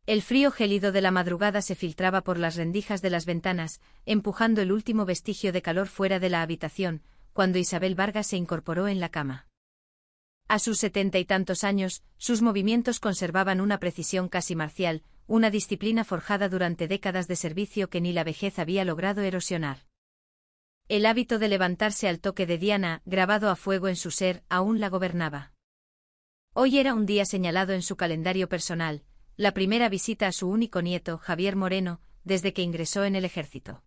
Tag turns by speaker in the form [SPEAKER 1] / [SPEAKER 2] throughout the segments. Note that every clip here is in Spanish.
[SPEAKER 1] El frío gélido de la madrugada se filtraba por las rendijas de las ventanas, empujando el último vestigio de calor fuera de la habitación, cuando Isabel Vargas se incorporó en la cama. A sus 70 y tantos años, sus movimientos conservaban una precisión casi marcial, una disciplina forjada durante décadas de servicio que ni la vejez había logrado erosionar. El hábito de levantarse al toque de Diana, grabado a fuego en su ser, aún la gobernaba. Hoy era un día señalado en su calendario personal, la primera visita a su único nieto, Javier Moreno, desde que ingresó en el ejército.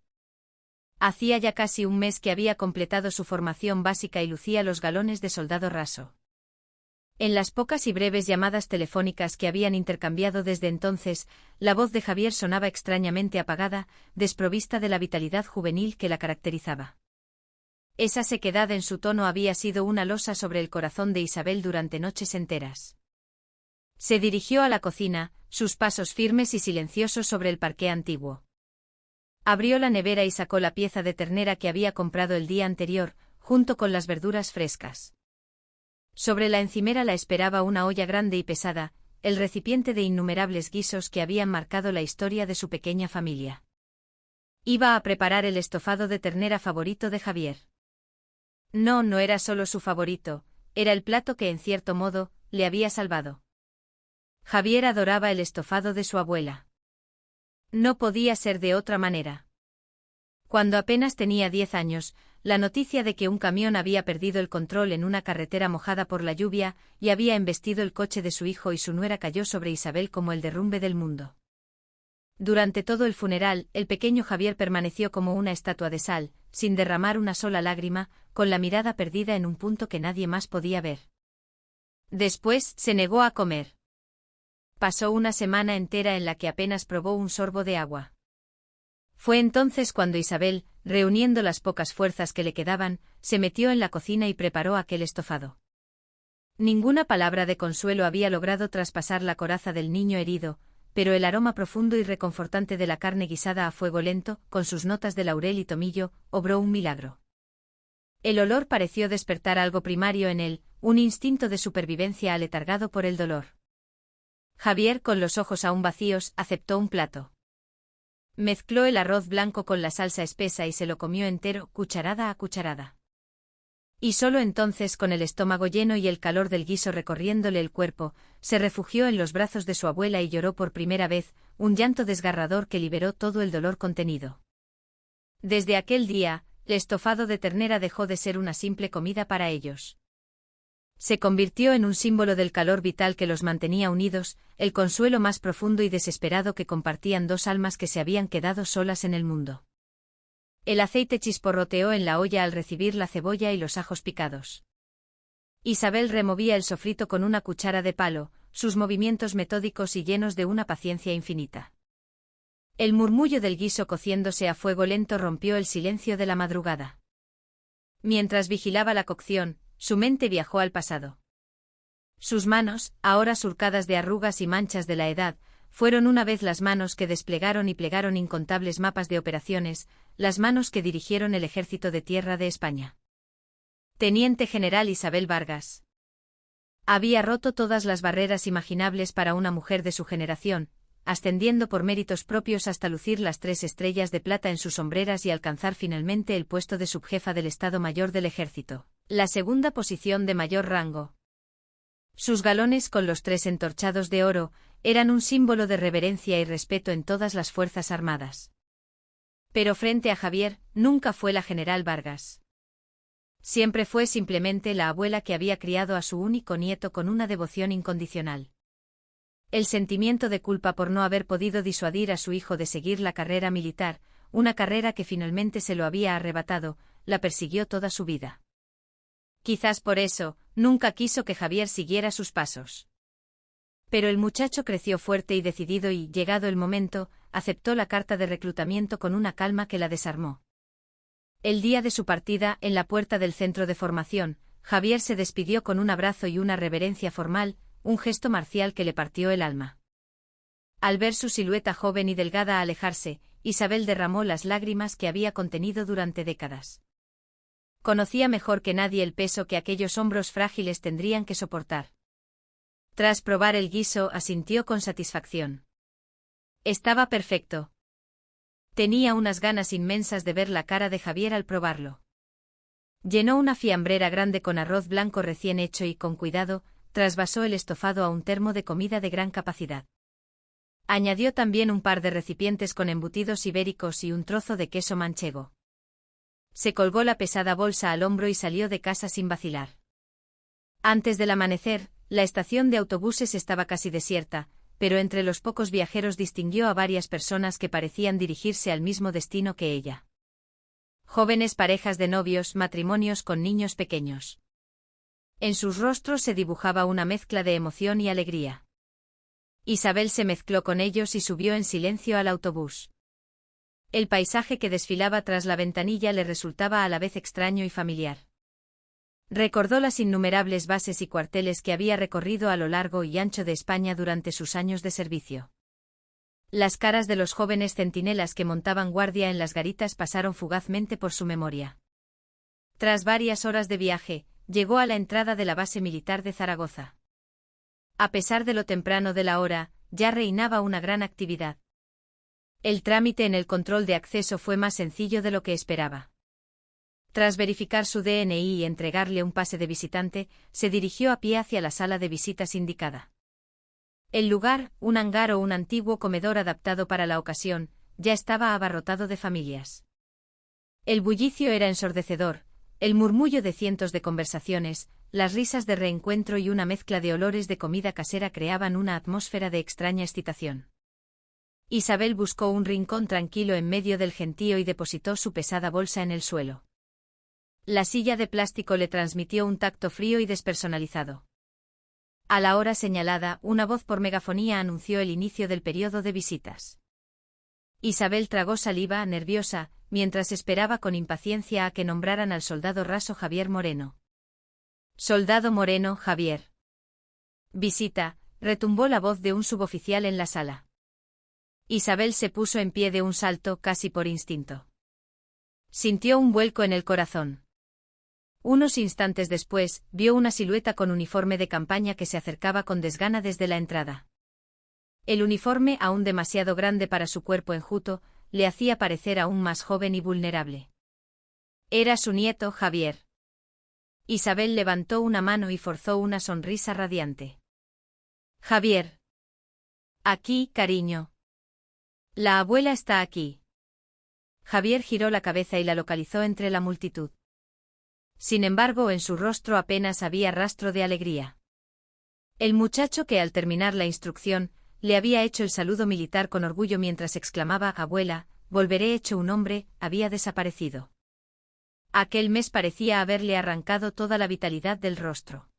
[SPEAKER 1] Hacía ya casi un mes que había completado su formación básica y lucía los galones de soldado raso. En las pocas y breves llamadas telefónicas que habían intercambiado desde entonces, la voz de Javier sonaba extrañamente apagada, desprovista de la vitalidad juvenil que la caracterizaba. Esa sequedad en su tono había sido una losa sobre el corazón de Isabel durante noches enteras. Se dirigió a la cocina, sus pasos firmes y silenciosos sobre el parqué antiguo. Abrió la nevera y sacó la pieza de ternera que había comprado el día anterior, junto con las verduras frescas. Sobre la encimera la esperaba una olla grande y pesada, el recipiente de innumerables guisos que habían marcado la historia de su pequeña familia. Iba a preparar el estofado de ternera favorito de Javier. No era solo su favorito, era el plato que en cierto modo, le había salvado. Javier adoraba el estofado de su abuela. No podía ser de otra manera. Cuando apenas tenía 10 años, la noticia de que un camión había perdido el control en una carretera mojada por la lluvia y había embestido el coche de su hijo y su nuera cayó sobre Isabel como el derrumbe del mundo. Durante todo el funeral, el pequeño Javier permaneció como una estatua de sal, sin derramar una sola lágrima, con la mirada perdida en un punto que nadie más podía ver. Después, se negó a comer. Pasó una semana entera en la que apenas probó un sorbo de agua. Fue entonces cuando Isabel, reuniendo las pocas fuerzas que le quedaban, se metió en la cocina y preparó aquel estofado. Ninguna palabra de consuelo había logrado traspasar la coraza del niño herido, pero el aroma profundo y reconfortante de la carne guisada a fuego lento, con sus notas de laurel y tomillo, obró un milagro. El olor pareció despertar algo primario en él, un instinto de supervivencia aletargado por el dolor. Javier, con los ojos aún vacíos, aceptó un plato. Mezcló el arroz blanco con la salsa espesa y se lo comió entero, cucharada a cucharada. Y solo entonces, con el estómago lleno y el calor del guiso recorriéndole el cuerpo, se refugió en los brazos de su abuela y lloró por primera vez, un llanto desgarrador que liberó todo el dolor contenido. Desde aquel día, el estofado de ternera dejó de ser una simple comida para ellos. Se convirtió en un símbolo del calor vital que los mantenía unidos, el consuelo más profundo y desesperado que compartían dos almas que se habían quedado solas en el mundo. El aceite chisporroteó en la olla al recibir la cebolla y los ajos picados. Isabel removía el sofrito con una cuchara de palo, sus movimientos metódicos y llenos de una paciencia infinita. El murmullo del guiso cociéndose a fuego lento rompió el silencio de la madrugada. Mientras vigilaba la cocción, su mente viajó al pasado. Sus manos, ahora surcadas de arrugas y manchas de la edad, fueron una vez las manos que desplegaron y plegaron incontables mapas de operaciones, las manos que dirigieron el Ejército de Tierra de España. Teniente General Isabel Vargas. Había roto todas las barreras imaginables para una mujer de su generación, ascendiendo por méritos propios hasta lucir las 3 estrellas de plata en sus sombreras y alcanzar finalmente el puesto de subjefa del Estado Mayor del Ejército, la segunda posición de mayor rango. Sus galones con los 3 entorchados de oro eran un símbolo de reverencia y respeto en todas las fuerzas armadas. Pero frente a Javier, nunca fue la general Vargas. Siempre fue simplemente la abuela que había criado a su único nieto con una devoción incondicional. El sentimiento de culpa por no haber podido disuadir a su hijo de seguir la carrera militar, una carrera que finalmente se lo había arrebatado, la persiguió toda su vida. Quizás por eso, nunca quiso que Javier siguiera sus pasos. Pero el muchacho creció fuerte y decidido y, llegado el momento, aceptó la carta de reclutamiento con una calma que la desarmó. El día de su partida, en la puerta del centro de formación, Javier se despidió con un abrazo y una reverencia formal, un gesto marcial que le partió el alma. Al ver su silueta joven y delgada alejarse, Isabel derramó las lágrimas que había contenido durante décadas. Conocía mejor que nadie el peso que aquellos hombros frágiles tendrían que soportar. Tras probar el guiso, asintió con satisfacción. Estaba perfecto. Tenía unas ganas inmensas de ver la cara de Javier al probarlo. Llenó una fiambrera grande con arroz blanco recién hecho y, con cuidado, trasvasó el estofado a un termo de comida de gran capacidad. Añadió también un par de recipientes con embutidos ibéricos y un trozo de queso manchego. Se colgó la pesada bolsa al hombro y salió de casa sin vacilar. Antes del amanecer, la estación de autobuses estaba casi desierta, pero entre los pocos viajeros distinguió a varias personas que parecían dirigirse al mismo destino que ella. Jóvenes parejas de novios, matrimonios con niños pequeños. En sus rostros se dibujaba una mezcla de emoción y alegría. Isabel se mezcló con ellos y subió en silencio al autobús. El paisaje que desfilaba tras la ventanilla le resultaba a la vez extraño y familiar. Recordó las innumerables bases y cuarteles que había recorrido a lo largo y ancho de España durante sus años de servicio. Las caras de los jóvenes centinelas que montaban guardia en las garitas pasaron fugazmente por su memoria. Tras varias horas de viaje, llegó a la entrada de la base militar de Zaragoza. A pesar de lo temprano de la hora, ya reinaba una gran actividad. El trámite en el control de acceso fue más sencillo de lo que esperaba. Tras verificar su DNI y entregarle un pase de visitante, se dirigió a pie hacia la sala de visitas indicada. El lugar, un hangar o un antiguo comedor adaptado para la ocasión, ya estaba abarrotado de familias. El bullicio era ensordecedor, el murmullo de cientos de conversaciones, las risas de reencuentro y una mezcla de olores de comida casera creaban una atmósfera de extraña excitación. Isabel buscó un rincón tranquilo en medio del gentío y depositó su pesada bolsa en el suelo. La silla de plástico le transmitió un tacto frío y despersonalizado. A la hora señalada, una voz por megafonía anunció el inicio del periodo de visitas. Isabel tragó saliva, nerviosa, mientras esperaba con impaciencia a que nombraran al soldado raso Javier Moreno. Soldado Moreno, Javier. Visita, retumbó la voz de un suboficial en la sala. Isabel se puso en pie de un salto, casi por instinto. Sintió un vuelco en el corazón. Unos instantes después, vio una silueta con uniforme de campaña que se acercaba con desgana desde la entrada. El uniforme, aún demasiado grande para su cuerpo enjuto, le hacía parecer aún más joven y vulnerable. Era su nieto, Javier. Isabel levantó una mano y forzó una sonrisa radiante. Javier. Aquí, cariño. La abuela está aquí. Javier giró la cabeza y la localizó entre la multitud. Sin embargo, en su rostro apenas había rastro de alegría. El muchacho que al terminar la instrucción, le había hecho el saludo militar con orgullo mientras exclamaba «Abuela, volveré hecho un hombre», había desaparecido. Aquel mes parecía haberle arrancado toda la vitalidad del rostro.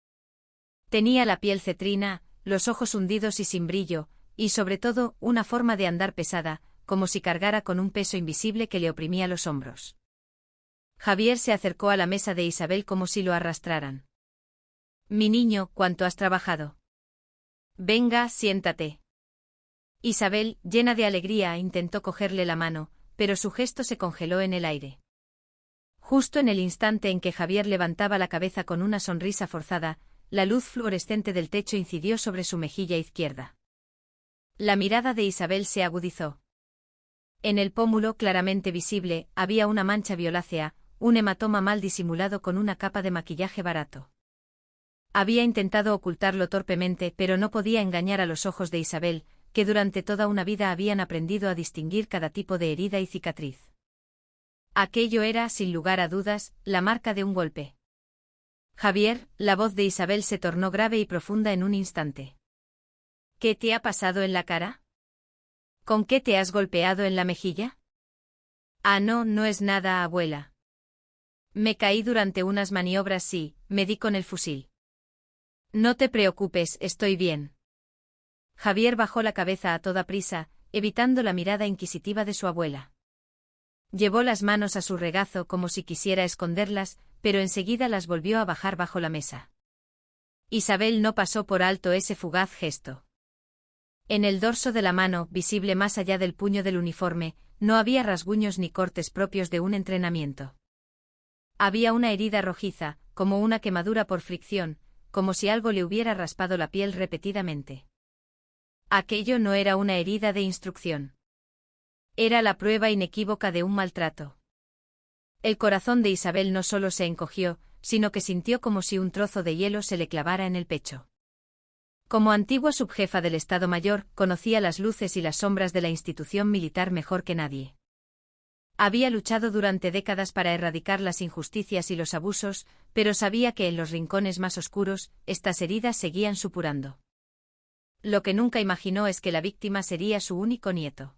[SPEAKER 1] Tenía la piel cetrina, los ojos hundidos y sin brillo, y sobre todo, una forma de andar pesada, como si cargara con un peso invisible que le oprimía los hombros. Javier se acercó a la mesa de Isabel como si lo arrastraran. «Mi niño, ¿cuánto has trabajado? Venga, siéntate». Isabel, llena de alegría, intentó cogerle la mano, pero su gesto se congeló en el aire. Justo en el instante en que Javier levantaba la cabeza con una sonrisa forzada, la luz fluorescente del techo incidió sobre su mejilla izquierda. La mirada de Isabel se agudizó. En el pómulo, claramente visible, había una mancha violácea, un hematoma mal disimulado con una capa de maquillaje barato. Había intentado ocultarlo torpemente, pero no podía engañar a los ojos de Isabel, que durante toda una vida habían aprendido a distinguir cada tipo de herida y cicatriz. Aquello era, sin lugar a dudas, la marca de un golpe. Javier, la voz de Isabel se tornó grave y profunda en un instante. ¿Qué te ha pasado en la cara? ¿Con qué te has golpeado en la mejilla? Ah, no, no es nada, abuela. Me caí durante unas maniobras, sí, me di con el fusil. No te preocupes, estoy bien. Javier bajó la cabeza a toda prisa, evitando la mirada inquisitiva de su abuela. Llevó las manos a su regazo como si quisiera esconderlas, pero enseguida las volvió a bajar bajo la mesa. Isabel no pasó por alto ese fugaz gesto. En el dorso de la mano, visible más allá del puño del uniforme, no había rasguños ni cortes propios de un entrenamiento. Había una herida rojiza, como una quemadura por fricción, como si algo le hubiera raspado la piel repetidamente. Aquello no era una herida de instrucción. Era la prueba inequívoca de un maltrato. El corazón de Isabel no solo se encogió, sino que sintió como si un trozo de hielo se le clavara en el pecho. Como antigua subjefa del Estado Mayor, conocía las luces y las sombras de la institución militar mejor que nadie. Había luchado durante décadas para erradicar las injusticias y los abusos, pero sabía que en los rincones más oscuros, estas heridas seguían supurando. Lo que nunca imaginó es que la víctima sería su único nieto.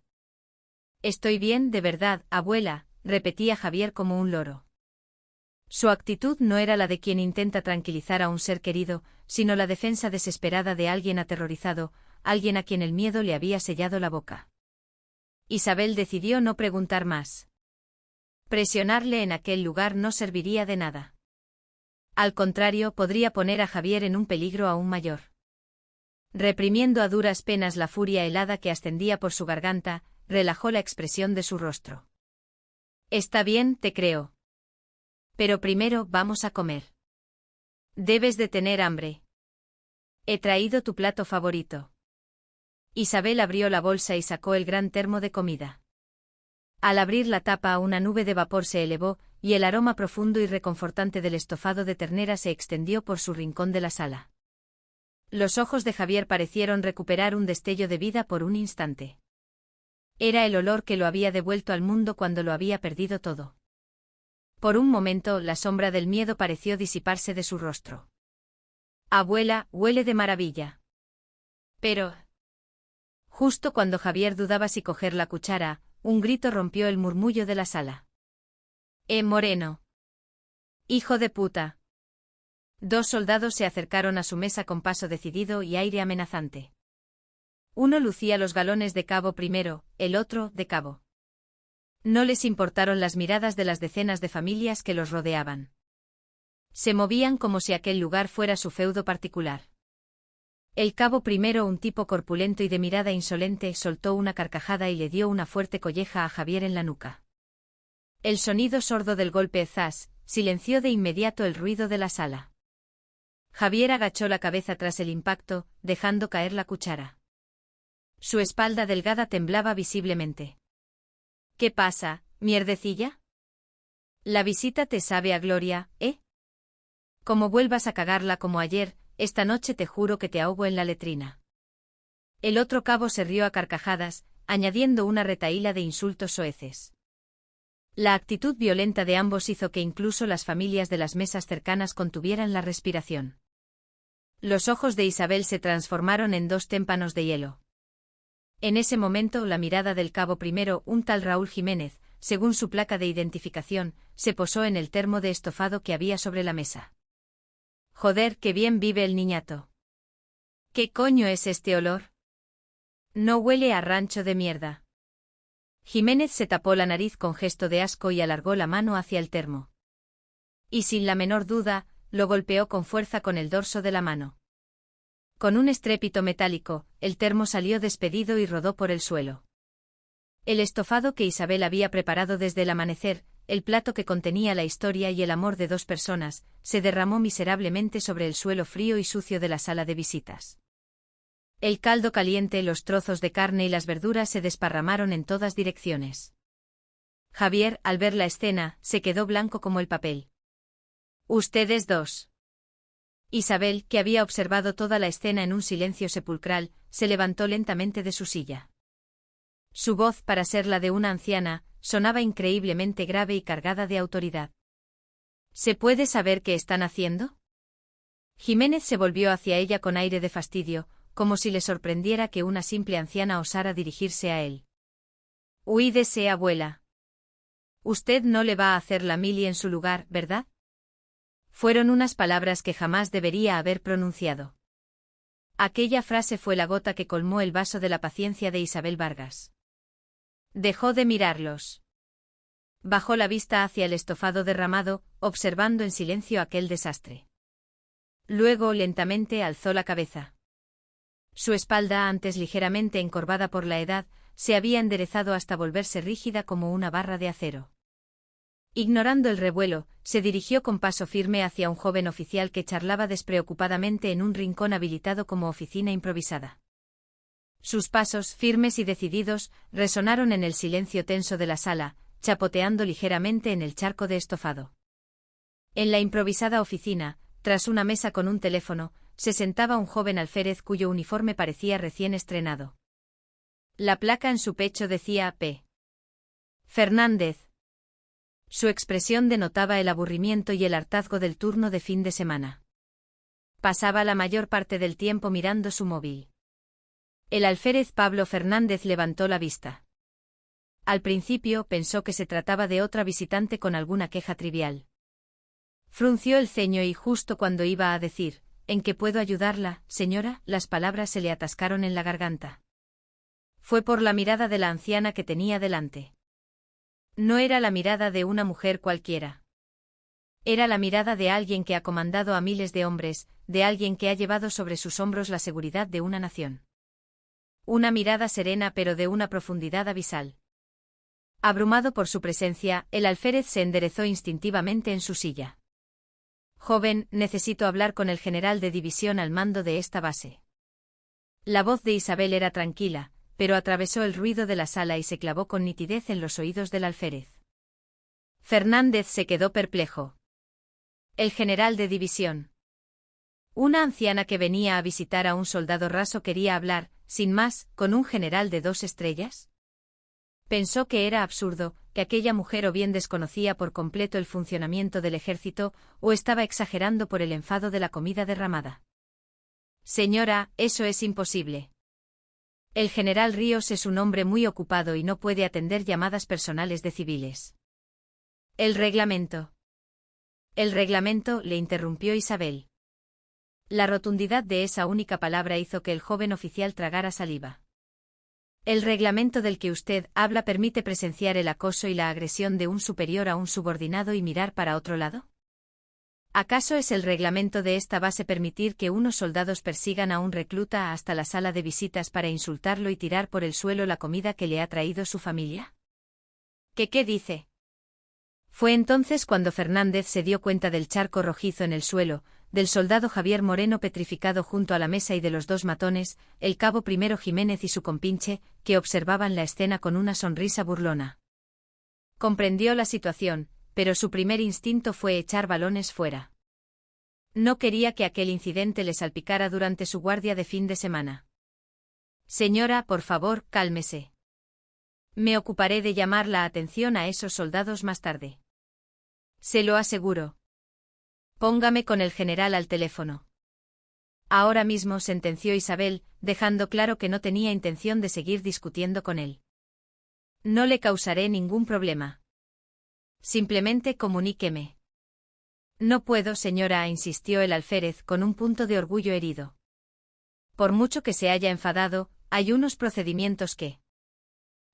[SPEAKER 1] «Estoy bien, de verdad, abuela», repetía Javier como un loro. Su actitud no era la de quien intenta tranquilizar a un ser querido, sino la defensa desesperada de alguien aterrorizado, alguien a quien el miedo le había sellado la boca. Isabel decidió no preguntar más. Presionarle en aquel lugar no serviría de nada. Al contrario, podría poner a Javier en un peligro aún mayor. Reprimiendo a duras penas la furia helada que ascendía por su garganta, relajó la expresión de su rostro. «Está bien, te creo. Pero primero vamos a comer. Debes de tener hambre. He traído tu plato favorito». Isabel abrió la bolsa y sacó el gran termo de comida. Al abrir la tapa, una nube de vapor se elevó, y el aroma profundo y reconfortante del estofado de ternera se extendió por su rincón de la sala. Los ojos de Javier parecieron recuperar un destello de vida por un instante. Era el olor que lo había devuelto al mundo cuando lo había perdido todo. Por un momento, la sombra del miedo pareció disiparse de su rostro. «Abuela, huele de maravilla». Pero... Justo cuando Javier dudaba si coger la cuchara, un grito rompió el murmullo de la sala. Moreno! ¡Hijo de puta!». Dos soldados se acercaron a su mesa con paso decidido y aire amenazante. Uno lucía los galones de cabo primero, el otro, de cabo. No les importaron las miradas de las decenas de familias que los rodeaban. Se movían como si aquel lugar fuera su feudo particular. El cabo primero, un tipo corpulento y de mirada insolente, soltó una carcajada y le dio una fuerte colleja a Javier en la nuca. El sonido sordo del golpe zas silenció de inmediato el ruido de la sala. Javier agachó la cabeza tras el impacto, dejando caer la cuchara. Su espalda delgada temblaba visiblemente. «¿Qué pasa, mierdecilla? La visita te sabe a gloria, ¿eh? Como vuelvas a cagarla como ayer, esta noche te juro que te ahogo en la letrina». El otro cabo se rió a carcajadas, añadiendo una retahíla de insultos soeces. La actitud violenta de ambos hizo que incluso las familias de las mesas cercanas contuvieran la respiración. Los ojos de Isabel se transformaron en dos témpanos de hielo. En ese momento, la mirada del cabo primero, un tal Raúl Jiménez, según su placa de identificación, se posó en el termo de estofado que había sobre la mesa. «Joder, qué bien vive el niñato. ¿Qué coño es este olor? No huele a rancho de mierda». Jiménez se tapó la nariz con gesto de asco y alargó la mano hacia el termo. Y sin la menor duda, lo golpeó con fuerza con el dorso de la mano. Con un estrépito metálico, el termo salió despedido y rodó por el suelo. El estofado que Isabel había preparado desde el amanecer, el plato que contenía la historia y el amor de dos personas, se derramó miserablemente sobre el suelo frío y sucio de la sala de visitas. El caldo caliente, los trozos de carne y las verduras se desparramaron en todas direcciones. Javier, al ver la escena, se quedó blanco como el papel. «Ustedes dos». Isabel, que había observado toda la escena en un silencio sepulcral, se levantó lentamente de su silla. Su voz, para ser la de una anciana, sonaba increíblemente grave y cargada de autoridad. «¿Se puede saber qué están haciendo?». Jiménez se volvió hacia ella con aire de fastidio, como si le sorprendiera que una simple anciana osara dirigirse a él. «Huídese, abuela. Usted no le va a hacer la mili en su lugar, ¿verdad?». Fueron unas palabras que jamás debería haber pronunciado. Aquella frase fue la gota que colmó el vaso de la paciencia de Isabel Vargas. Dejó de mirarlos. Bajó la vista hacia el estofado derramado, observando en silencio aquel desastre. Luego, lentamente, alzó la cabeza. Su espalda, antes ligeramente encorvada por la edad, se había enderezado hasta volverse rígida como una barra de acero. Ignorando el revuelo, se dirigió con paso firme hacia un joven oficial que charlaba despreocupadamente en un rincón habilitado como oficina improvisada. Sus pasos, firmes y decididos, resonaron en el silencio tenso de la sala, chapoteando ligeramente en el charco de estofado. En la improvisada oficina, tras una mesa con un teléfono, se sentaba un joven alférez cuyo uniforme parecía recién estrenado. La placa en su pecho decía P. Fernández. Su expresión denotaba el aburrimiento y el hartazgo del turno de fin de semana. Pasaba la mayor parte del tiempo mirando su móvil. El alférez Pablo Fernández levantó la vista. Al principio pensó que se trataba de otra visitante con alguna queja trivial. Frunció el ceño y justo cuando iba a decir, ¿en qué puedo ayudarla, señora?, las palabras se le atascaron en la garganta. Fue por la mirada de la anciana que tenía delante. No era la mirada de una mujer cualquiera. Era la mirada de alguien que ha comandado a miles de hombres, de alguien que ha llevado sobre sus hombros la seguridad de una nación. Una mirada serena pero de una profundidad abisal. Abrumado por su presencia, el alférez se enderezó instintivamente en su silla. Joven, necesito hablar con el general de división al mando de esta base. La voz de Isabel era tranquila, pero atravesó el ruido de la sala y se clavó con nitidez en los oídos del alférez. Fernández se quedó perplejo. El general de división. Una anciana que venía a visitar a un soldado raso quería hablar, sin más, con un general de 2 estrellas. Pensó que era absurdo, que aquella mujer o bien desconocía por completo el funcionamiento del ejército, o estaba exagerando por el enfado de la comida derramada. Señora, eso es imposible. El general Ríos es un hombre muy ocupado y no puede atender llamadas personales de civiles. El reglamento. El reglamento, le interrumpió Isabel. La rotundidad de esa única palabra hizo que el joven oficial tragara saliva. El reglamento del que usted habla permite presenciar el acoso y la agresión de un superior a un subordinado y mirar para otro lado. ¿Acaso es el reglamento de esta base permitir que unos soldados persigan a un recluta hasta la sala de visitas para insultarlo y tirar por el suelo la comida que le ha traído su familia? ¿Qué dice? Fue entonces cuando Fernández se dio cuenta del charco rojizo en el suelo, del soldado Javier Moreno petrificado junto a la mesa y de los 2 matones, el cabo Primero Jiménez y su compinche, que observaban la escena con una sonrisa burlona. Comprendió la situación, pero su primer instinto fue echar balones fuera. No quería que aquel incidente le salpicara durante su guardia de fin de semana. Señora, por favor, cálmese. Me ocuparé de llamar la atención a esos soldados más tarde. Se lo aseguro. Póngame con el general al teléfono. Ahora mismo, sentenció Isabel, dejando claro que no tenía intención de seguir discutiendo con él. No le causaré ningún problema. Simplemente comuníqueme. No puedo, señora, insistió el alférez con un punto de orgullo herido. Por mucho que se haya enfadado, hay unos procedimientos que...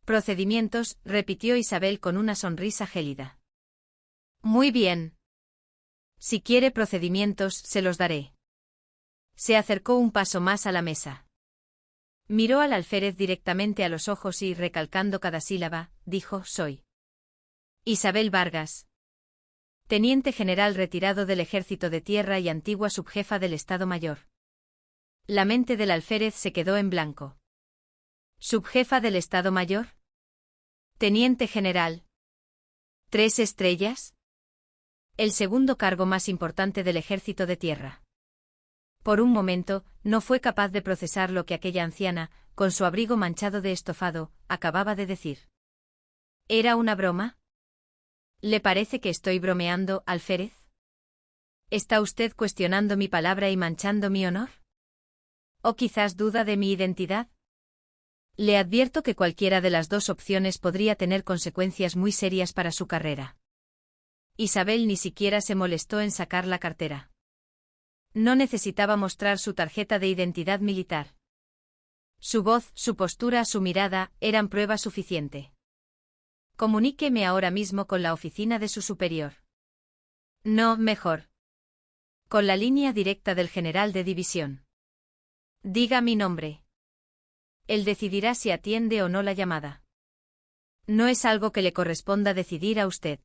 [SPEAKER 1] Procedimientos, repitió Isabel con una sonrisa gélida. Muy bien. Si quiere procedimientos, se los daré. Se acercó un paso más a la mesa. Miró al alférez directamente a los ojos y, recalcando cada sílaba, dijo: soy Isabel Vargas, teniente general retirado del Ejército de Tierra y antigua subjefa del Estado Mayor. La mente del alférez se quedó en blanco. ¿Subjefa del Estado Mayor? Teniente general. 3 estrellas. El segundo cargo más importante del Ejército de Tierra. Por un momento, no fue capaz de procesar lo que aquella anciana, con su abrigo manchado de estofado, acababa de decir. ¿Era una broma? ¿Le parece que estoy bromeando, alférez? ¿Está usted cuestionando mi palabra y manchando mi honor? ¿O quizás duda de mi identidad? Le advierto que cualquiera de las 2 opciones podría tener consecuencias muy serias para su carrera. Isabel ni siquiera se molestó en sacar la cartera. No necesitaba mostrar su tarjeta de identidad militar. Su voz, su postura, su mirada, eran prueba suficiente. Comuníqueme ahora mismo con la oficina de su superior. No, mejor. Con la línea directa del general de división. Diga mi nombre. Él decidirá si atiende o no la llamada. No es algo que le corresponda decidir a usted.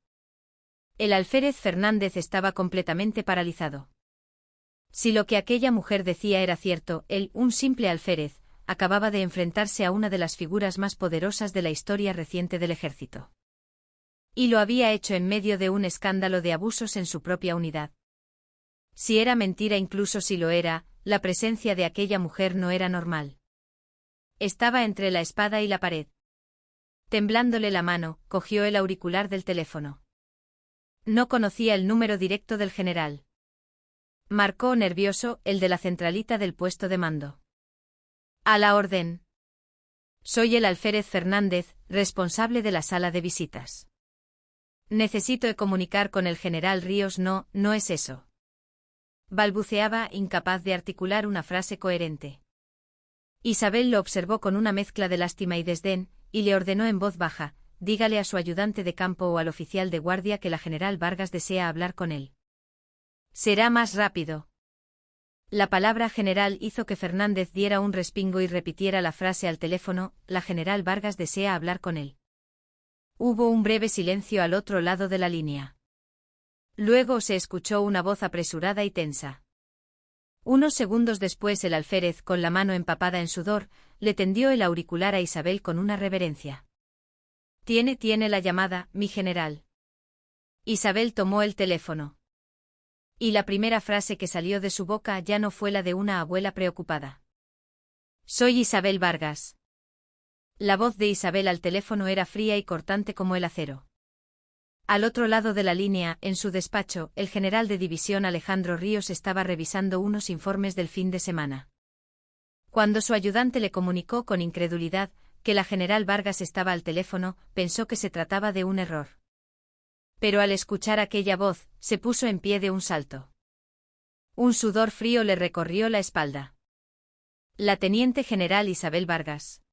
[SPEAKER 1] El alférez Fernández estaba completamente paralizado. Si lo que aquella mujer decía era cierto, él, un simple alférez, acababa de enfrentarse a una de las figuras más poderosas de la historia reciente del ejército. Y lo había hecho en medio de un escándalo de abusos en su propia unidad. Si era mentira, incluso si lo era, la presencia de aquella mujer no era normal. Estaba entre la espada y la pared. Temblándole la mano, cogió el auricular del teléfono. No conocía el número directo del general. Marcó nervioso el de la centralita del puesto de mando. A la orden. Soy el alférez Fernández, responsable de la sala de visitas. Necesito comunicar con el general Ríos. No es eso. Balbuceaba, incapaz de articular una frase coherente. Isabel lo observó con una mezcla de lástima y desdén, y le ordenó en voz baja: dígale a su ayudante de campo o al oficial de guardia que la general Vargas desea hablar con él. Será más rápido. La palabra general hizo que Fernández diera un respingo y repitiera la frase al teléfono: la general Vargas desea hablar con él. Hubo un breve silencio al otro lado de la línea. Luego se escuchó una voz apresurada y tensa. Unos segundos después el alférez, con la mano empapada en sudor, le tendió el auricular a Isabel con una reverencia. Tiene la llamada, mi general. Isabel tomó el teléfono. Y la primera frase que salió de su boca ya no fue la de una abuela preocupada. Soy Isabel Vargas. La voz de Isabel al teléfono era fría y cortante como el acero. Al otro lado de la línea, en su despacho, el general de división Alejandro Ríos estaba revisando unos informes del fin de semana. Cuando su ayudante le comunicó con incredulidad que la general Vargas estaba al teléfono, pensó que se trataba de un error. Pero al escuchar aquella voz, se puso en pie de un salto. Un sudor frío le recorrió la espalda. La teniente general Isabel Vargas.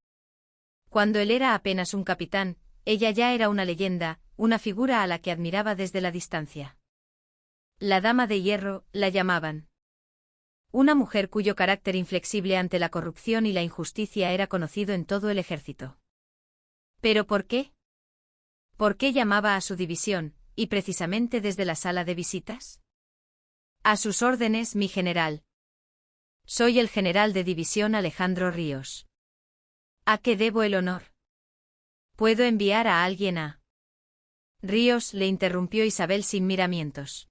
[SPEAKER 1] Cuando él era apenas un capitán, ella ya era una leyenda, una figura a la que admiraba desde la distancia. La Dama de Hierro, la llamaban. Una mujer cuyo carácter inflexible ante la corrupción y la injusticia era conocido en todo el ejército. ¿Pero por qué? ¿Por qué llamaba a su división, y precisamente desde la sala de visitas? A sus órdenes, mi general. Soy el general de división Alejandro Ríos. ¿A qué debo el honor? ¿Puedo enviar a alguien a...? Ríos, le interrumpió Isabel sin miramientos.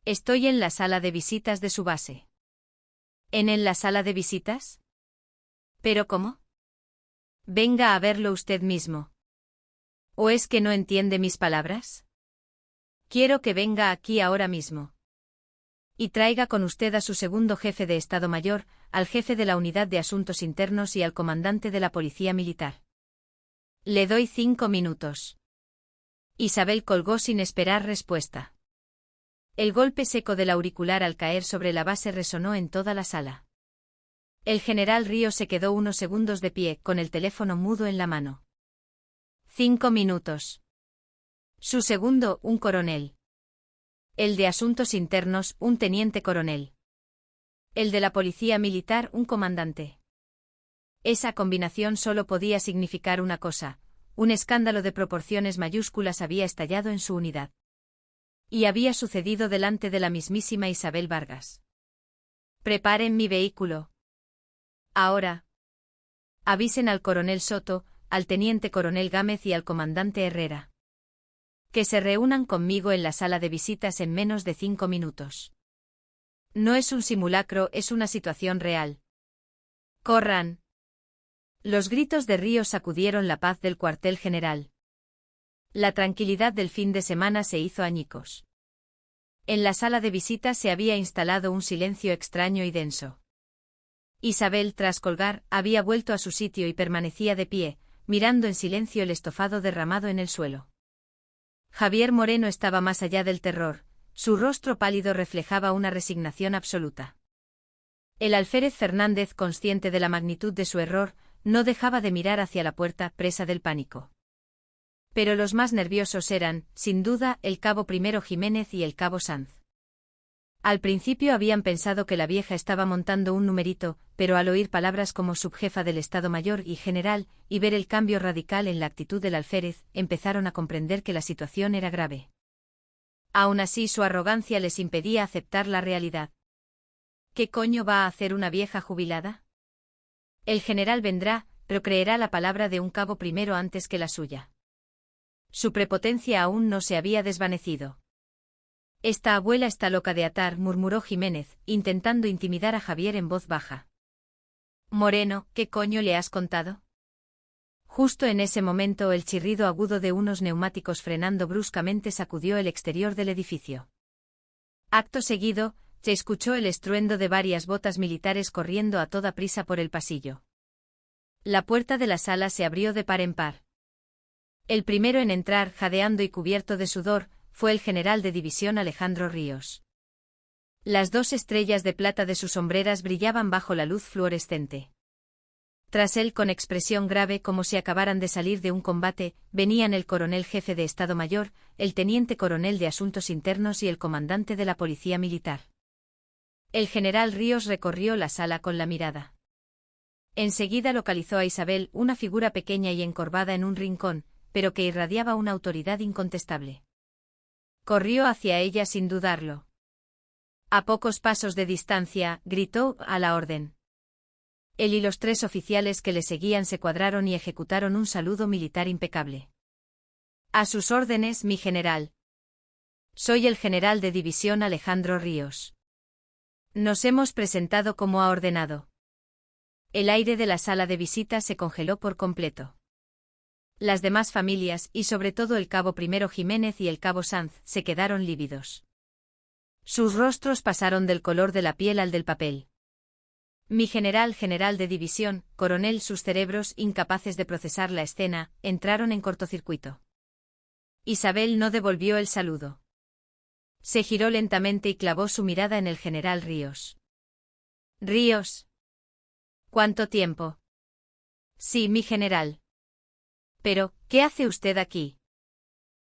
[SPEAKER 1] Estoy en la sala de visitas de su base. ¿En la sala de visitas? ¿Pero cómo? Venga a verlo usted mismo. ¿O es que no entiende mis palabras? Quiero que venga aquí ahora mismo. Y traiga con usted a su segundo jefe de Estado Mayor, al jefe de la Unidad de Asuntos Internos y al comandante de la Policía Militar. Le doy 5 minutos. Isabel colgó sin esperar respuesta. El golpe seco del auricular al caer sobre la base resonó en toda la sala. El general Ríos se quedó unos segundos de pie, con el teléfono mudo en la mano. 5 minutos. Su segundo, un coronel. El de Asuntos Internos, un teniente coronel. El de la Policía Militar, un comandante. Esa combinación solo podía significar una cosa: un escándalo de proporciones mayúsculas había estallado en su unidad. Y había sucedido delante de la mismísima Isabel Vargas. Preparen mi vehículo. Ahora. Avisen al coronel Soto, al teniente coronel Gámez y al comandante Herrera. Que se reúnan conmigo en la sala de visitas en menos de 5 minutos. No es un simulacro, es una situación real. ¡Corran! Los gritos de Ríos sacudieron la paz del cuartel general. La tranquilidad del fin de semana se hizo añicos. En la sala de visitas se había instalado un silencio extraño y denso. Isabel, tras colgar, había vuelto a su sitio y permanecía de pie, mirando en silencio el estofado derramado en el suelo. Javier Moreno estaba más allá del terror, su rostro pálido reflejaba una resignación absoluta. El alférez Fernández, consciente de la magnitud de su error, no dejaba de mirar hacia la puerta, presa del pánico. Pero los más nerviosos eran, sin duda, el cabo Primero Jiménez y el cabo Sanz. Al principio habían pensado que la vieja estaba montando un numerito, pero al oír palabras como subjefa del Estado Mayor y general, y ver el cambio radical en la actitud del alférez, empezaron a comprender que la situación era grave. Aún así su arrogancia les impedía aceptar la realidad. ¿Qué coño va a hacer una vieja jubilada? El general vendrá, pero creerá la palabra de un cabo primero antes que la suya. Su prepotencia aún no se había desvanecido. Esta abuela está loca de atar, murmuró Jiménez, intentando intimidar a Javier en voz baja. Moreno, ¿qué coño le has contado? Justo en ese momento el chirrido agudo de unos neumáticos frenando bruscamente sacudió el exterior del edificio. Acto seguido, se escuchó el estruendo de varias botas militares corriendo a toda prisa por el pasillo. La puerta de la sala se abrió de par en par. El primero en entrar, jadeando y cubierto de sudor, fue el general de división Alejandro Ríos. Las 2 estrellas de plata de sus hombreras brillaban bajo la luz fluorescente. Tras él, con expresión grave como si acabaran de salir de un combate, venían el coronel jefe de Estado Mayor, el teniente coronel de Asuntos Internos y el comandante de la Policía Militar. El general Ríos recorrió la sala con la mirada. Enseguida localizó a Isabel, una figura pequeña y encorvada en un rincón, pero que irradiaba una autoridad incontestable. Corrió hacia ella sin dudarlo. A pocos pasos de distancia, gritó a la orden. Él y los 3 oficiales que le seguían se cuadraron y ejecutaron un saludo militar impecable. A sus órdenes, mi general. Soy el general de división Alejandro Ríos. Nos hemos presentado como ha ordenado. El aire de la sala de visitas se congeló por completo. Las demás familias, y sobre todo el cabo primero Jiménez y el cabo Sanz, se quedaron lívidos. Sus rostros pasaron del color de la piel al del papel. Mi general de división, coronel, sus cerebros, incapaces de procesar la escena, entraron en cortocircuito. Isabel no devolvió el saludo. Se giró lentamente y clavó su mirada en el general Ríos. Ríos. ¿Cuánto tiempo? Sí, mi general. Pero, ¿qué hace usted aquí?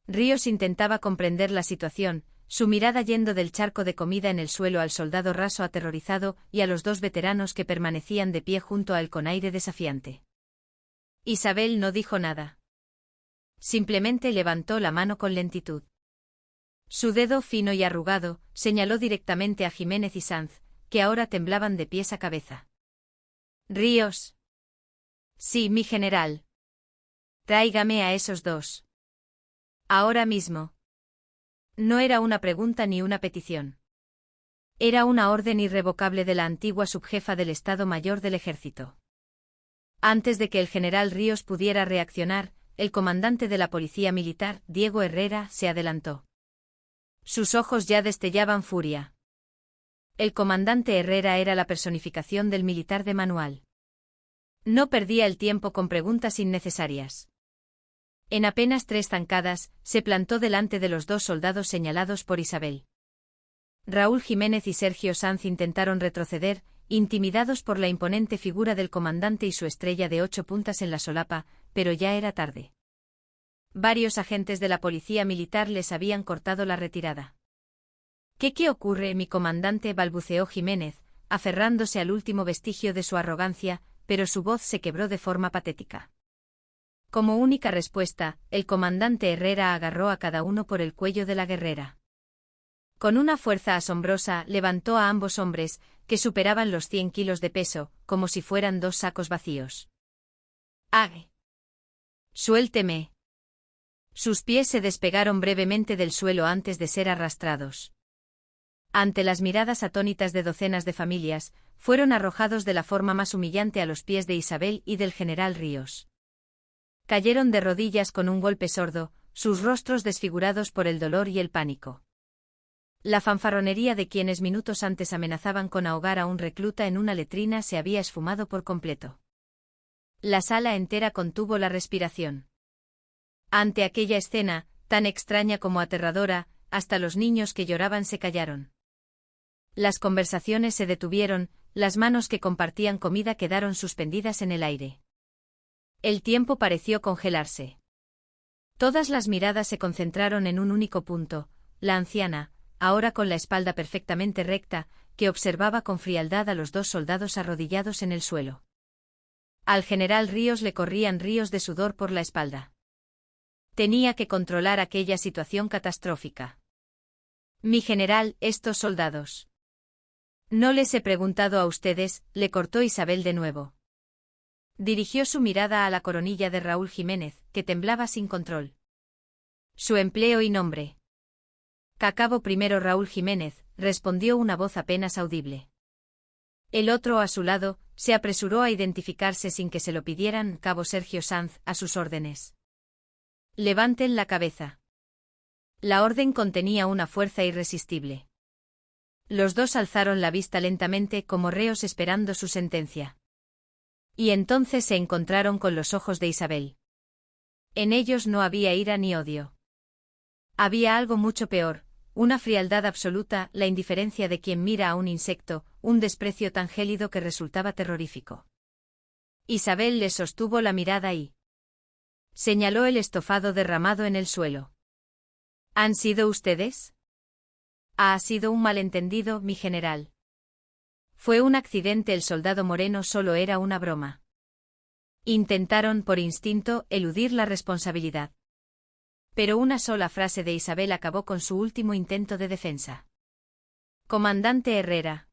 [SPEAKER 1] Ríos intentaba comprender la situación, su mirada yendo del charco de comida en el suelo al soldado raso aterrorizado y a los 2 veteranos que permanecían de pie junto a él con aire desafiante. Isabel no dijo nada. Simplemente levantó la mano con lentitud. Su dedo fino y arrugado señaló directamente a Jiménez y Sanz, que ahora temblaban de pies a cabeza. Ríos. Sí, mi general. Tráigame a esos 2. Ahora mismo. No era una pregunta ni una petición. Era una orden irrevocable de la antigua subjefa del Estado Mayor del Ejército. Antes de que el general Ríos pudiera reaccionar, el comandante de la Policía Militar, Diego Herrera, se adelantó. Sus ojos ya destellaban furia. El comandante Herrera era la personificación del militar de manual. No perdía el tiempo con preguntas innecesarias. En apenas 3 zancadas, se plantó delante de los 2 soldados señalados por Isabel. Raúl Jiménez y Sergio Sanz intentaron retroceder, intimidados por la imponente figura del comandante y su estrella de 8 puntas en la solapa, pero ya era tarde. Varios agentes de la policía militar les habían cortado la retirada. ¿Qué ocurre, mi comandante?, balbuceó Jiménez, aferrándose al último vestigio de su arrogancia, pero su voz se quebró de forma patética. Como única respuesta, el comandante Herrera agarró a cada uno por el cuello de la guerrera. Con una fuerza asombrosa levantó a ambos hombres, que superaban los 100 kilos de peso, como si fueran 2 sacos vacíos. ¡Ay! ¡Suélteme! Sus pies se despegaron brevemente del suelo antes de ser arrastrados. Ante las miradas atónitas de docenas de familias, fueron arrojados de la forma más humillante a los pies de Isabel y del general Ríos. Cayeron de rodillas con un golpe sordo, sus rostros desfigurados por el dolor y el pánico. La fanfarronería de quienes minutos antes amenazaban con ahogar a un recluta en una letrina se había esfumado por completo. La sala entera contuvo la respiración. Ante aquella escena, tan extraña como aterradora, hasta los niños que lloraban se callaron. Las conversaciones se detuvieron, las manos que compartían comida quedaron suspendidas en el aire. El tiempo pareció congelarse. Todas las miradas se concentraron en un único punto, la anciana, ahora con la espalda perfectamente recta, que observaba con frialdad a los 2 soldados arrodillados en el suelo. Al general Ríos le corrían ríos de sudor por la espalda. Tenía que controlar aquella situación catastrófica. Mi general, estos soldados. No les he preguntado a ustedes, le cortó Isabel de nuevo. Dirigió su mirada a la coronilla de Raúl Jiménez, que temblaba sin control. Su empleo y nombre. Cabo primero Raúl Jiménez, respondió una voz apenas audible. El otro a su lado, se apresuró a identificarse sin que se lo pidieran. Cabo Sergio Sanz, a sus órdenes. Levanten la cabeza. La orden contenía una fuerza irresistible. Los dos alzaron la vista lentamente como reos esperando su sentencia. Y entonces se encontraron con los ojos de Isabel. En ellos no había ira ni odio. Había algo mucho peor, una frialdad absoluta, la indiferencia de quien mira a un insecto, un desprecio tan gélido que resultaba terrorífico. Isabel les sostuvo la mirada y señaló el estofado derramado en el suelo. ¿Han sido ustedes? Ha sido un malentendido, mi general. Fue un accidente, el soldado Moreno solo era una broma. Intentaron por instinto eludir la responsabilidad. Pero una sola frase de Isabel acabó con su último intento de defensa. Comandante Herrera.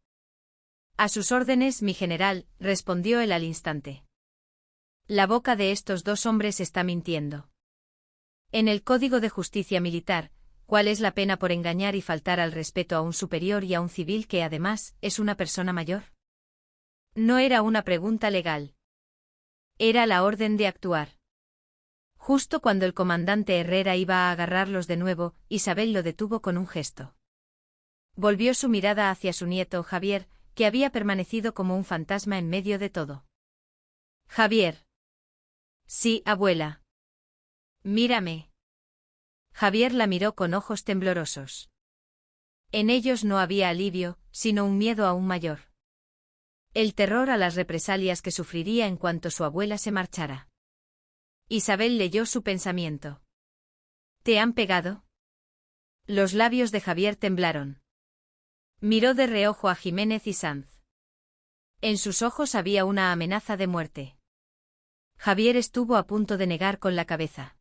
[SPEAKER 1] A sus órdenes, mi general, respondió él al instante. La boca de estos dos hombres está mintiendo. En el Código de Justicia Militar, ¿cuál es la pena por engañar y faltar al respeto a un superior y a un civil que además es una persona mayor? No era una pregunta legal. Era la orden de actuar. Justo cuando el comandante Herrera iba a agarrarlos de nuevo, Isabel lo detuvo con un gesto. Volvió su mirada hacia su nieto Javier, que había permanecido como un fantasma en medio de todo. Javier. Sí, abuela. Mírame. Javier la miró con ojos temblorosos. En ellos no había alivio, sino un miedo aún mayor. El terror a las represalias que sufriría en cuanto su abuela se marchara. Isabel leyó su pensamiento. ¿Te han pegado? Los labios de Javier temblaron. Miró de reojo a Jiménez y Sanz. En sus ojos había una amenaza de muerte. Javier estuvo a punto de negar con la cabeza.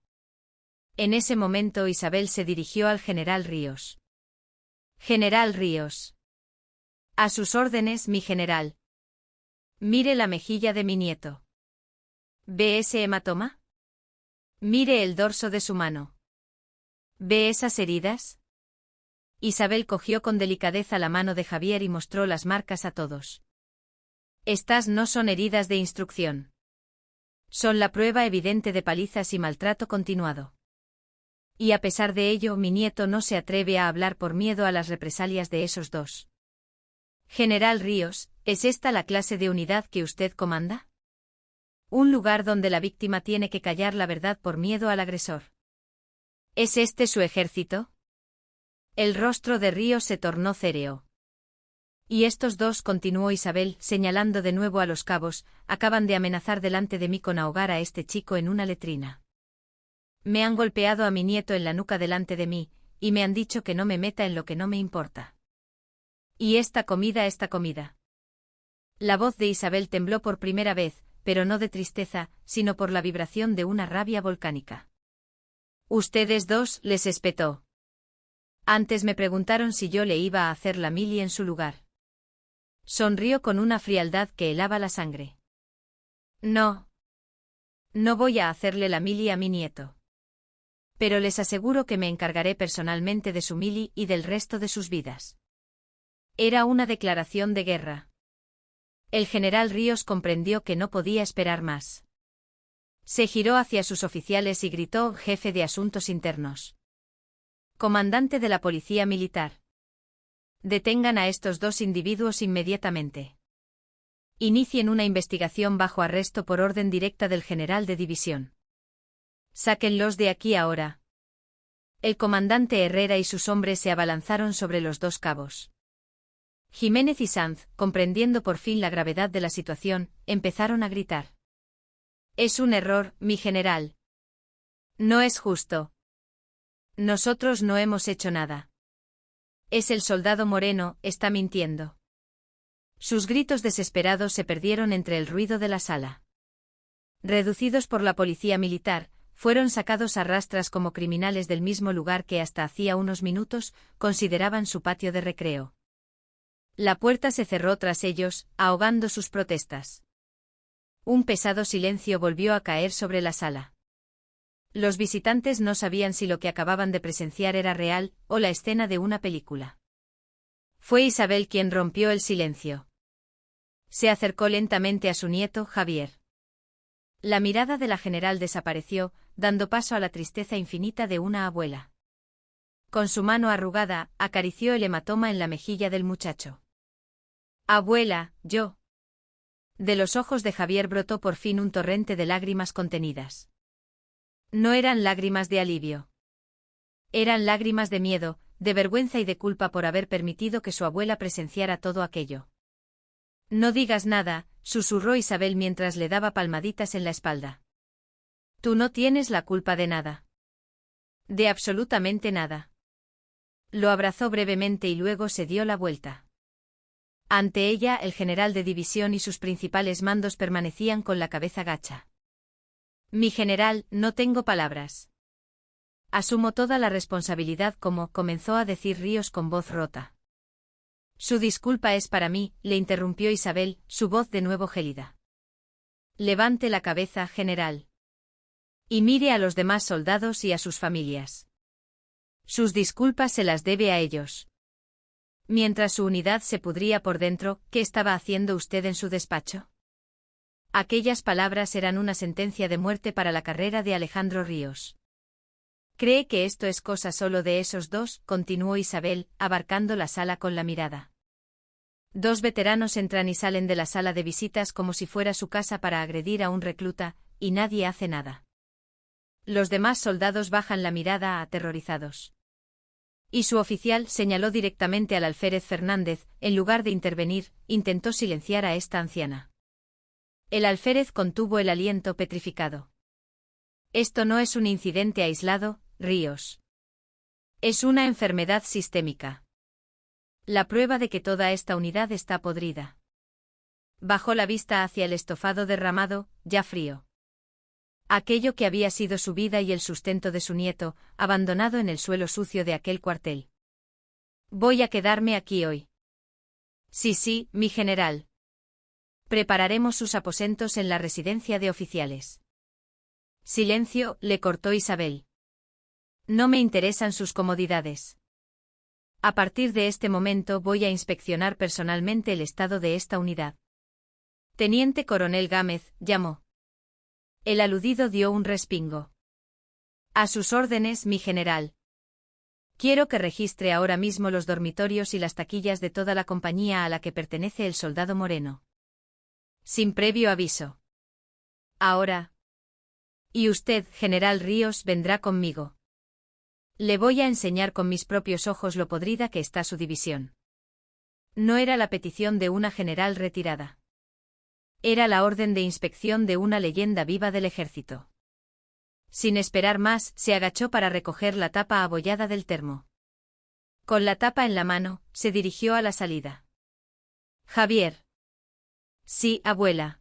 [SPEAKER 1] En ese momento Isabel se dirigió al general Ríos. General Ríos. A sus órdenes, mi general. Mire la mejilla de mi nieto. ¿Ve ese hematoma? Mire el dorso de su mano. ¿Ve esas heridas? Isabel cogió con delicadeza la mano de Javier y mostró las marcas a todos. Estas no son heridas de instrucción. Son la prueba evidente de palizas y maltrato continuado. Y a pesar de ello, mi nieto no se atreve a hablar por miedo a las represalias de esos dos. General Ríos, ¿es esta la clase de unidad que usted comanda? Un lugar donde la víctima tiene que callar la verdad por miedo al agresor. ¿Es este su ejército? El rostro de Ríos se tornó céreo. Y estos dos, continuó Isabel, señalando de nuevo a los cabos, acaban de amenazar delante de mí con ahogar a este chico en una letrina. Me han golpeado a mi nieto en la nuca delante de mí, y me han dicho que no me meta en lo que no me importa. Y esta comida. La voz de Isabel tembló por primera vez, pero no de tristeza, sino por la vibración de una rabia volcánica. Ustedes dos, les espetó. Antes me preguntaron si yo le iba a hacer la mili en su lugar. Sonrió con una frialdad que helaba la sangre. No. No voy a hacerle la mili a mi nieto. Pero les aseguro que me encargaré personalmente de su mili y del resto de sus vidas. Era una declaración de guerra. El general Ríos comprendió que no podía esperar más. Se giró hacia sus oficiales y gritó: jefe de asuntos internos. Comandante de la policía militar. Detengan a estos dos individuos inmediatamente. Inicien una investigación bajo arresto por orden directa del general de división. Sáquenlos de aquí ahora. El comandante Herrera y sus hombres se abalanzaron sobre los dos cabos. Jiménez y Sanz, comprendiendo por fin la gravedad de la situación, empezaron a gritar. Es un error, mi general. No es justo. Nosotros no hemos hecho nada. Es el soldado Moreno, está mintiendo. Sus gritos desesperados se perdieron entre el ruido de la sala. Reducidos por la policía militar, fueron sacados a rastras como criminales del mismo lugar que hasta hacía unos minutos consideraban su patio de recreo. La puerta se cerró tras ellos, ahogando sus protestas. Un pesado silencio volvió a caer sobre la sala. Los visitantes no sabían si lo que acababan de presenciar era real o la escena de una película. Fue Isabel quien rompió el silencio. Se acercó lentamente a su nieto, Javier. La mirada de la general desapareció, dando paso a la tristeza infinita de una abuela. Con su mano arrugada, acarició el hematoma en la mejilla del muchacho. «Abuela, yo». De los ojos de Javier brotó por fin un torrente de lágrimas contenidas. No eran lágrimas de alivio. Eran lágrimas de miedo, de vergüenza y de culpa por haber permitido que su abuela presenciara todo aquello. «No digas nada», susurró Isabel mientras le daba palmaditas en la espalda. «Tú no tienes la culpa de nada. De absolutamente nada». Lo abrazó brevemente y luego se dio la vuelta. Ante ella, el general de división y sus principales mandos permanecían con la cabeza gacha. «Mi general, no tengo palabras. Asumo toda la responsabilidad», comenzó a decir Ríos con voz rota. «Su disculpa es para mí», le interrumpió Isabel, su voz de nuevo gélida. «Levante la cabeza, general. Y mire a los demás soldados y a sus familias. Sus disculpas se las debe a ellos. Mientras su unidad se pudría por dentro, ¿qué estaba haciendo usted en su despacho?». Aquellas palabras eran una sentencia de muerte para la carrera de Alejandro Ríos. «¿Cree que esto es cosa solo de esos dos?», continuó Isabel, abarcando la sala con la mirada. «Dos veteranos entran y salen de la sala de visitas como si fuera su casa para agredir a un recluta, y nadie hace nada. Los demás soldados bajan la mirada aterrorizados. Y su oficial», señaló directamente al alférez Fernández, en lugar de intervenir, intentó silenciar a esta anciana. El alférez contuvo el aliento petrificado. «Esto no es un incidente aislado, Ríos. Es una enfermedad sistémica. La prueba de que toda esta unidad está podrida». Bajó la vista hacia el estofado derramado, ya frío. Aquello que había sido su vida y el sustento de su nieto, abandonado en el suelo sucio de aquel cuartel. «Voy a quedarme aquí hoy». Sí, mi general. Prepararemos sus aposentos en la residencia de oficiales». «Silencio», le cortó Isabel. «No me interesan sus comodidades. A partir de este momento voy a inspeccionar personalmente el estado de esta unidad». «Teniente coronel Gámez», llamó. El aludido dio un respingo. «A sus órdenes, mi general. Quiero que registre ahora mismo los dormitorios y las taquillas de toda la compañía a la que pertenece el soldado Moreno. Sin previo aviso. Ahora. Y usted, general Ríos, vendrá conmigo. Le voy a enseñar con mis propios ojos lo podrida que está su división». No era la petición de una general retirada. Era la orden de inspección de una leyenda viva del ejército. Sin esperar más, se agachó para recoger la tapa abollada del termo. Con la tapa en la mano, se dirigió a la salida. «Javier». «Sí, abuela».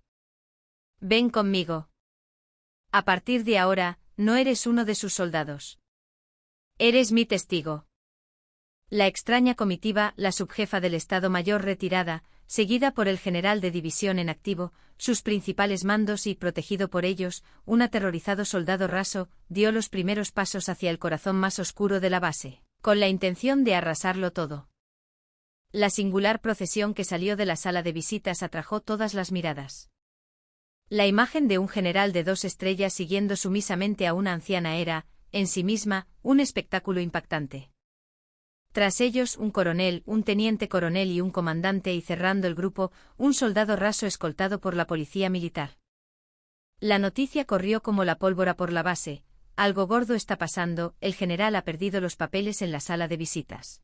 [SPEAKER 1] «Ven conmigo. A partir de ahora, no eres uno de sus soldados. Eres mi testigo». La extraña comitiva, la subjefa del Estado Mayor retirada, seguida por el general de división en activo, sus principales mandos y, protegido por ellos, un aterrorizado soldado raso, dio los primeros pasos hacia el corazón más oscuro de la base, con la intención de arrasarlo todo. La singular procesión que salió de la sala de visitas atrajo todas las miradas. La imagen de un general de 2 estrellas siguiendo sumisamente a una anciana era, en sí misma, un espectáculo impactante. Tras ellos un coronel, un teniente coronel y un comandante y cerrando el grupo, un soldado raso escoltado por la policía militar. La noticia corrió como la pólvora por la base: «Algo gordo está pasando, el general ha perdido los papeles en la sala de visitas».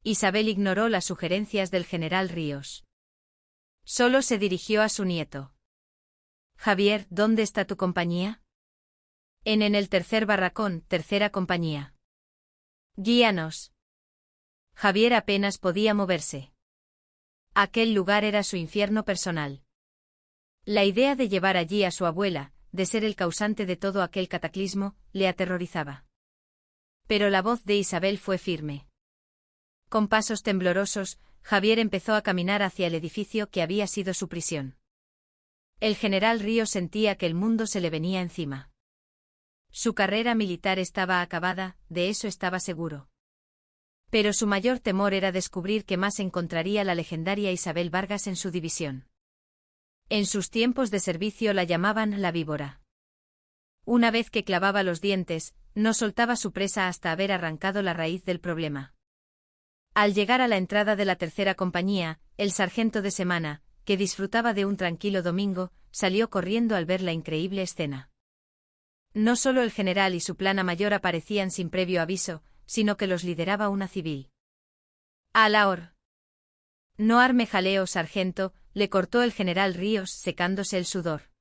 [SPEAKER 1] Isabel ignoró las sugerencias del general Ríos. Solo se dirigió a su nieto. «Javier, ¿dónde está tu compañía?». En el tercer barracón, tercera compañía». «Guíanos». Javier apenas podía moverse. Aquel lugar era su infierno personal. La idea de llevar allí a su abuela, de ser el causante de todo aquel cataclismo, le aterrorizaba. Pero la voz de Isabel fue firme. Con pasos temblorosos, Javier empezó a caminar hacia el edificio que había sido su prisión. El general Ríos sentía que el mundo se le venía encima. Su carrera militar estaba acabada, de eso estaba seguro. Pero su mayor temor era descubrir que más encontraría la legendaria Isabel Vargas en su división. En sus tiempos de servicio la llamaban la víbora. Una vez que clavaba los dientes, no soltaba su presa hasta haber arrancado la raíz del problema. Al llegar a la entrada de la tercera compañía, el sargento de semana, que disfrutaba de un tranquilo domingo, salió corriendo al ver la increíble escena. No solo el general y su plana mayor aparecían sin previo aviso, sino que los lideraba una civil. ¡A la hor! No arme jaleo, sargento, le cortó el general Ríos, secándose el sudor.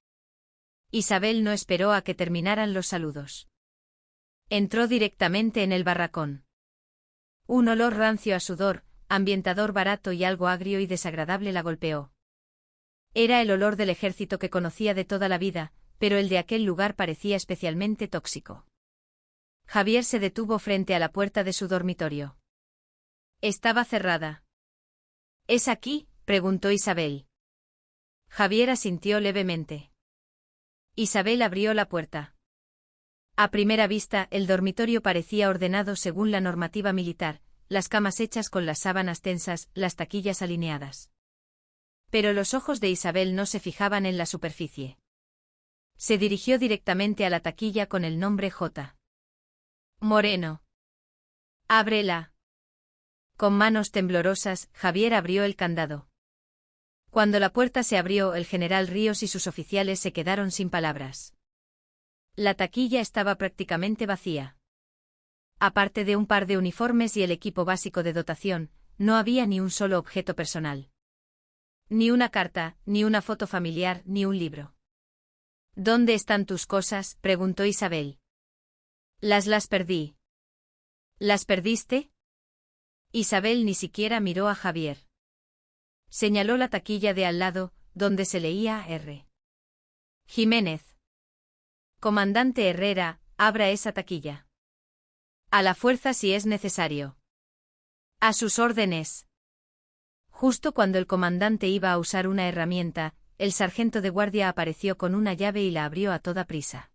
[SPEAKER 1] Isabel no esperó a que terminaran los saludos. Entró directamente en el barracón. Un olor rancio a sudor, ambientador barato y algo agrio y desagradable la golpeó. Era el olor del ejército que conocía de toda la vida, pero el de aquel lugar parecía especialmente tóxico. Javier se detuvo frente a la puerta de su dormitorio. Estaba cerrada. ¿Es aquí?, preguntó Isabel. Javier asintió levemente. Isabel abrió la puerta. A primera vista, el dormitorio parecía ordenado según la normativa militar, las camas hechas con las sábanas tensas, las taquillas alineadas. Pero los ojos de Isabel no se fijaban en la superficie. Se dirigió directamente a la taquilla con el nombre J. Moreno. Ábrela. Con manos temblorosas, Javier abrió el candado. Cuando la puerta se abrió, el general Ríos y sus oficiales se quedaron sin palabras. La taquilla estaba prácticamente vacía. Aparte de un par de uniformes y el equipo básico de dotación, no había ni un solo objeto personal. Ni una carta, ni una foto familiar, ni un libro. ¿Dónde están tus cosas?, preguntó Isabel. Las perdí. ¿Las perdiste? Isabel ni siquiera miró a Javier. Señaló la taquilla de al lado, donde se leía R. Jiménez. Comandante Herrera, abra esa taquilla. A la fuerza si es necesario. A sus órdenes. Justo cuando el comandante iba a usar una herramienta, el sargento de guardia apareció con una llave y la abrió a toda prisa.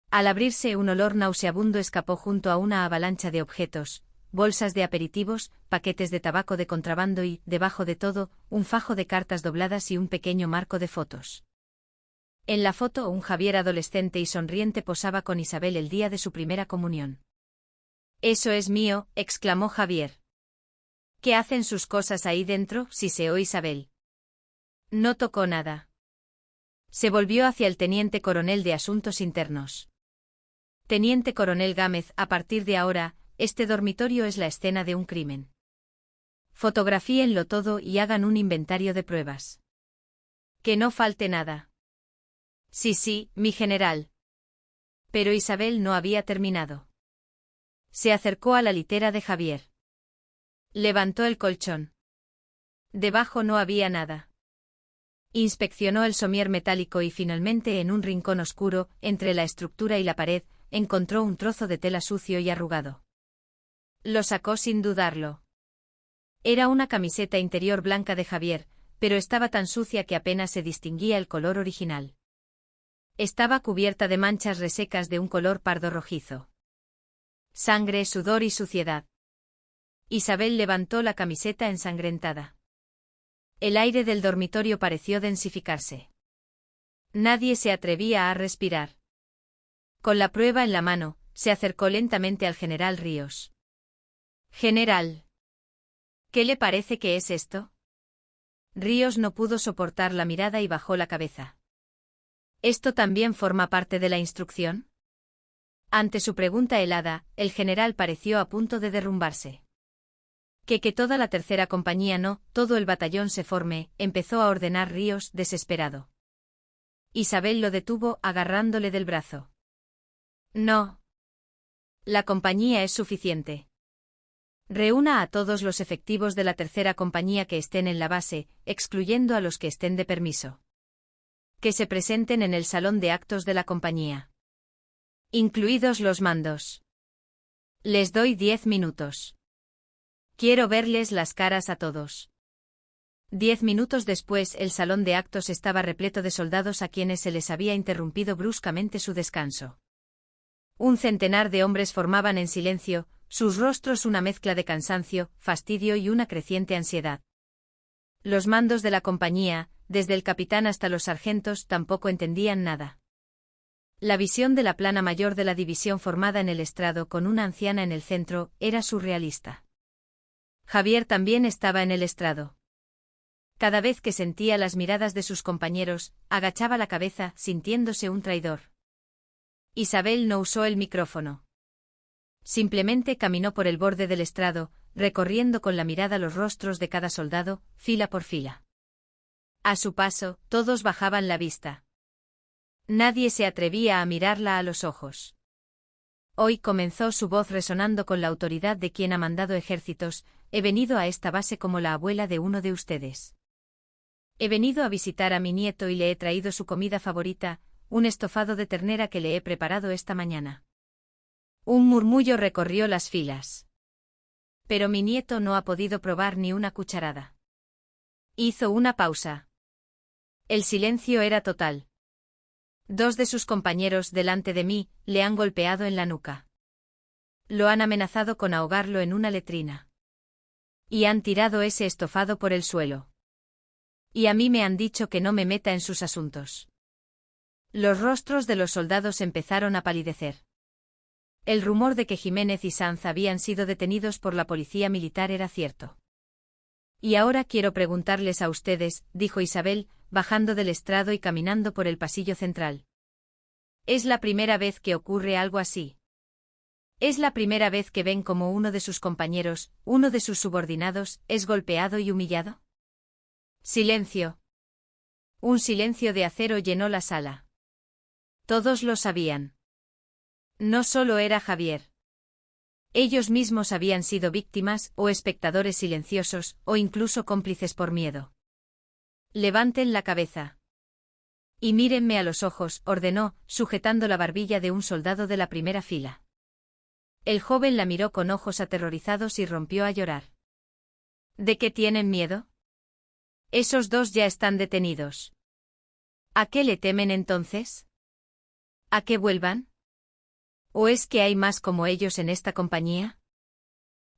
[SPEAKER 1] Al abrirse, un olor nauseabundo escapó junto a una avalancha de objetos, bolsas de aperitivos, paquetes de tabaco de contrabando y, debajo de todo, un fajo de cartas dobladas y un pequeño marco de fotos. En la foto, un Javier adolescente y sonriente posaba con Isabel el día de su primera comunión. «Eso es mío», exclamó Javier. «¿Qué hacen sus cosas ahí dentro?», siseó Isabel. No tocó nada. Se volvió hacia el teniente coronel de Asuntos Internos. «Teniente coronel Gámez, a partir de ahora, este dormitorio es la escena de un crimen. Fotografíenlo todo y hagan un inventario de pruebas. Que no falte nada». «Sí, mi general». Pero Isabel no había terminado. Se acercó a la litera de Javier. Levantó el colchón. Debajo no había nada. Inspeccionó el somier metálico y finalmente en un rincón oscuro, entre la estructura y la pared, encontró un trozo de tela sucio y arrugado. Lo sacó sin dudarlo. Era una camiseta interior blanca de Javier, pero estaba tan sucia que apenas se distinguía el color original. Estaba cubierta de manchas resecas de un color pardo rojizo. Sangre, sudor y suciedad. Isabel levantó la camiseta ensangrentada. El aire del dormitorio pareció densificarse. Nadie se atrevía a respirar. Con la prueba en la mano, se acercó lentamente al general Ríos. «General. ¿Qué le parece que es esto?». Ríos no pudo soportar la mirada y bajó la cabeza. «¿Esto también forma parte de la instrucción?». Ante su pregunta helada, el general pareció a punto de derrumbarse. Que toda la tercera compañía no, todo el batallón se forme, empezó a ordenar Ríos, desesperado. Isabel lo detuvo, agarrándole del brazo. «No. La compañía es suficiente. Reúna a todos los efectivos de la tercera compañía que estén en la base, excluyendo a los que estén de permiso. Que se presenten en el salón de actos de la compañía. Incluidos los mandos. Les doy 10 minutos. Quiero verles las caras a todos». 10 minutos después el salón de actos estaba repleto de soldados a quienes se les había interrumpido bruscamente su descanso. Un centenar de hombres formaban en silencio, sus rostros una mezcla de cansancio, fastidio y una creciente ansiedad. Los mandos de la compañía, desde el capitán hasta los sargentos, tampoco entendían nada. La visión de la plana mayor de la división formada en el estrado con una anciana en el centro era surrealista. Javier también estaba en el estrado. Cada vez que sentía las miradas de sus compañeros, agachaba la cabeza, sintiéndose un traidor. Isabel no usó el micrófono. Simplemente caminó por el borde del estrado, recorriendo con la mirada los rostros de cada soldado, fila por fila. A su paso, todos bajaban la vista. Nadie se atrevía a mirarla a los ojos. Hoy comenzó su voz resonando con la autoridad de quien ha mandado ejércitos. He venido a esta base como la abuela de uno de ustedes. He venido a visitar a mi nieto y le he traído su comida favorita, un estofado de ternera que le he preparado esta mañana. Un murmullo recorrió las filas. Pero mi nieto no ha podido probar ni una cucharada. Hizo una pausa. El silencio era total. 2 de sus compañeros delante de mí le han golpeado en la nuca. Lo han amenazado con ahogarlo en una letrina. Y han tirado ese estofado por el suelo. Y a mí me han dicho que no me meta en sus asuntos. Los rostros de los soldados empezaron a palidecer. El rumor de que Jiménez y Sanz habían sido detenidos por la policía militar era cierto. Y ahora quiero preguntarles a ustedes, dijo Isabel, bajando del estrado y caminando por el pasillo central. ¿Es la primera vez que ocurre algo así? ¿Es la primera vez que ven como uno de sus compañeros, uno de sus subordinados, es golpeado y humillado? Silencio. Un silencio de acero llenó la sala. Todos lo sabían. No solo era Javier. Ellos mismos habían sido víctimas, o espectadores silenciosos, o incluso cómplices por miedo. Levanten la cabeza. Y mírenme a los ojos, ordenó, sujetando la barbilla de un soldado de la primera fila. El joven la miró con ojos aterrorizados y rompió a llorar. ¿De qué tienen miedo? Esos 2 ya están detenidos. ¿A qué le temen entonces? ¿A qué vuelvan? ¿O es que hay más como ellos en esta compañía?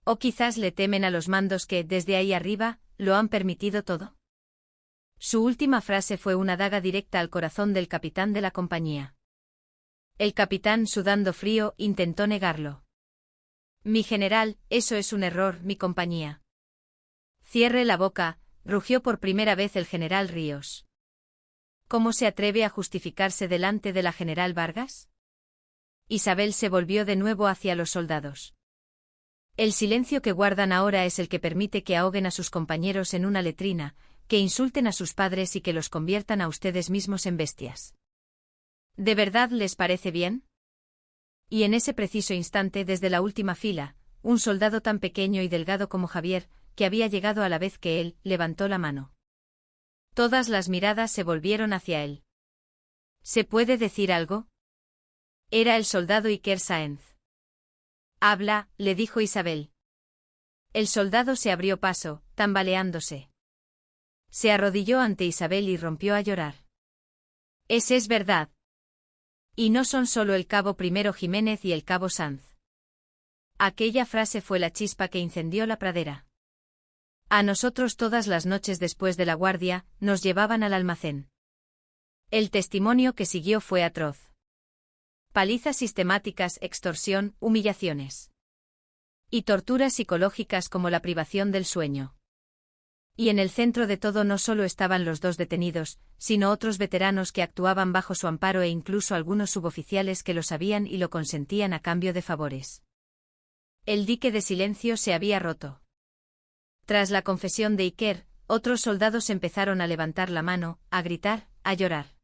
[SPEAKER 1] ¿O quizás le temen a los mandos que, desde ahí arriba, lo han permitido todo? Su última frase fue una daga directa al corazón del capitán de la compañía. El capitán, sudando frío, intentó negarlo. Mi general, eso es un error, mi compañía. Cierre la boca, rugió por primera vez el general Ríos. ¿Cómo se atreve a justificarse delante de la general Vargas? Isabel se volvió de nuevo hacia los soldados. El silencio que guardan ahora es el que permite que ahoguen a sus compañeros en una letrina, que insulten a sus padres y que los conviertan a ustedes mismos en bestias. ¿De verdad les parece bien? Y en ese preciso instante, desde la última fila, un soldado tan pequeño y delgado como Javier, que había llegado a la vez que él, levantó la mano. Todas las miradas se volvieron hacia él. ¿Se puede decir algo? Era el soldado Iker Sáenz. Habla, le dijo Isabel. El soldado se abrió paso, tambaleándose. Se arrodilló ante Isabel y rompió a llorar. Es verdad. Y no son solo el cabo primero Jiménez y el cabo Sanz. Aquella frase fue la chispa que incendió la pradera. A nosotros todas las noches después de la guardia, nos llevaban al almacén. El testimonio que siguió fue atroz. Palizas sistemáticas, extorsión, humillaciones. Y torturas psicológicas como la privación del sueño. Y en el centro de todo no solo estaban los 2 detenidos, sino otros veteranos que actuaban bajo su amparo e incluso algunos suboficiales que lo sabían y lo consentían a cambio de favores. El dique de silencio se había roto. Tras la confesión de Iker, otros soldados empezaron a levantar la mano, a gritar, a llorar.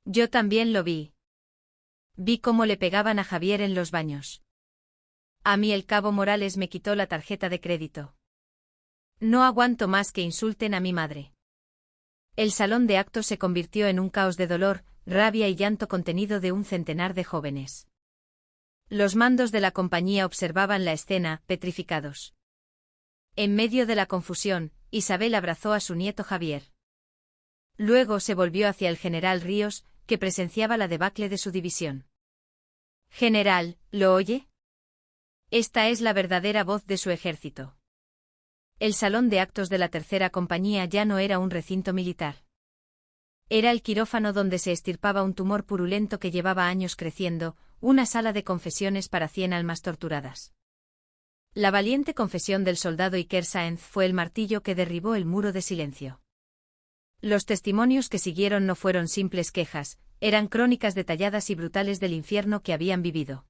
[SPEAKER 1] Yo también lo vi. Vi cómo le pegaban a Javier en los baños. A mí el cabo Morales me quitó la tarjeta de crédito. No aguanto más que insulten a mi madre. El salón de actos se convirtió en un caos de dolor, rabia y llanto contenido de un centenar de jóvenes. Los mandos de la compañía observaban la escena, petrificados. En medio de la confusión, Isabel abrazó a su nieto Javier. Luego se volvió hacia el general Ríos, que presenciaba la debacle de su división. General, ¿lo oye? Esta es la verdadera voz de su ejército. El salón de actos de la tercera compañía ya no era un recinto militar. Era el quirófano donde se extirpaba un tumor purulento que llevaba años creciendo, una sala de confesiones para 100 almas torturadas. La valiente confesión del soldado Iker Sáenz fue el martillo que derribó el muro de silencio. Los testimonios que siguieron no fueron simples quejas, eran crónicas detalladas y brutales del infierno que habían vivido.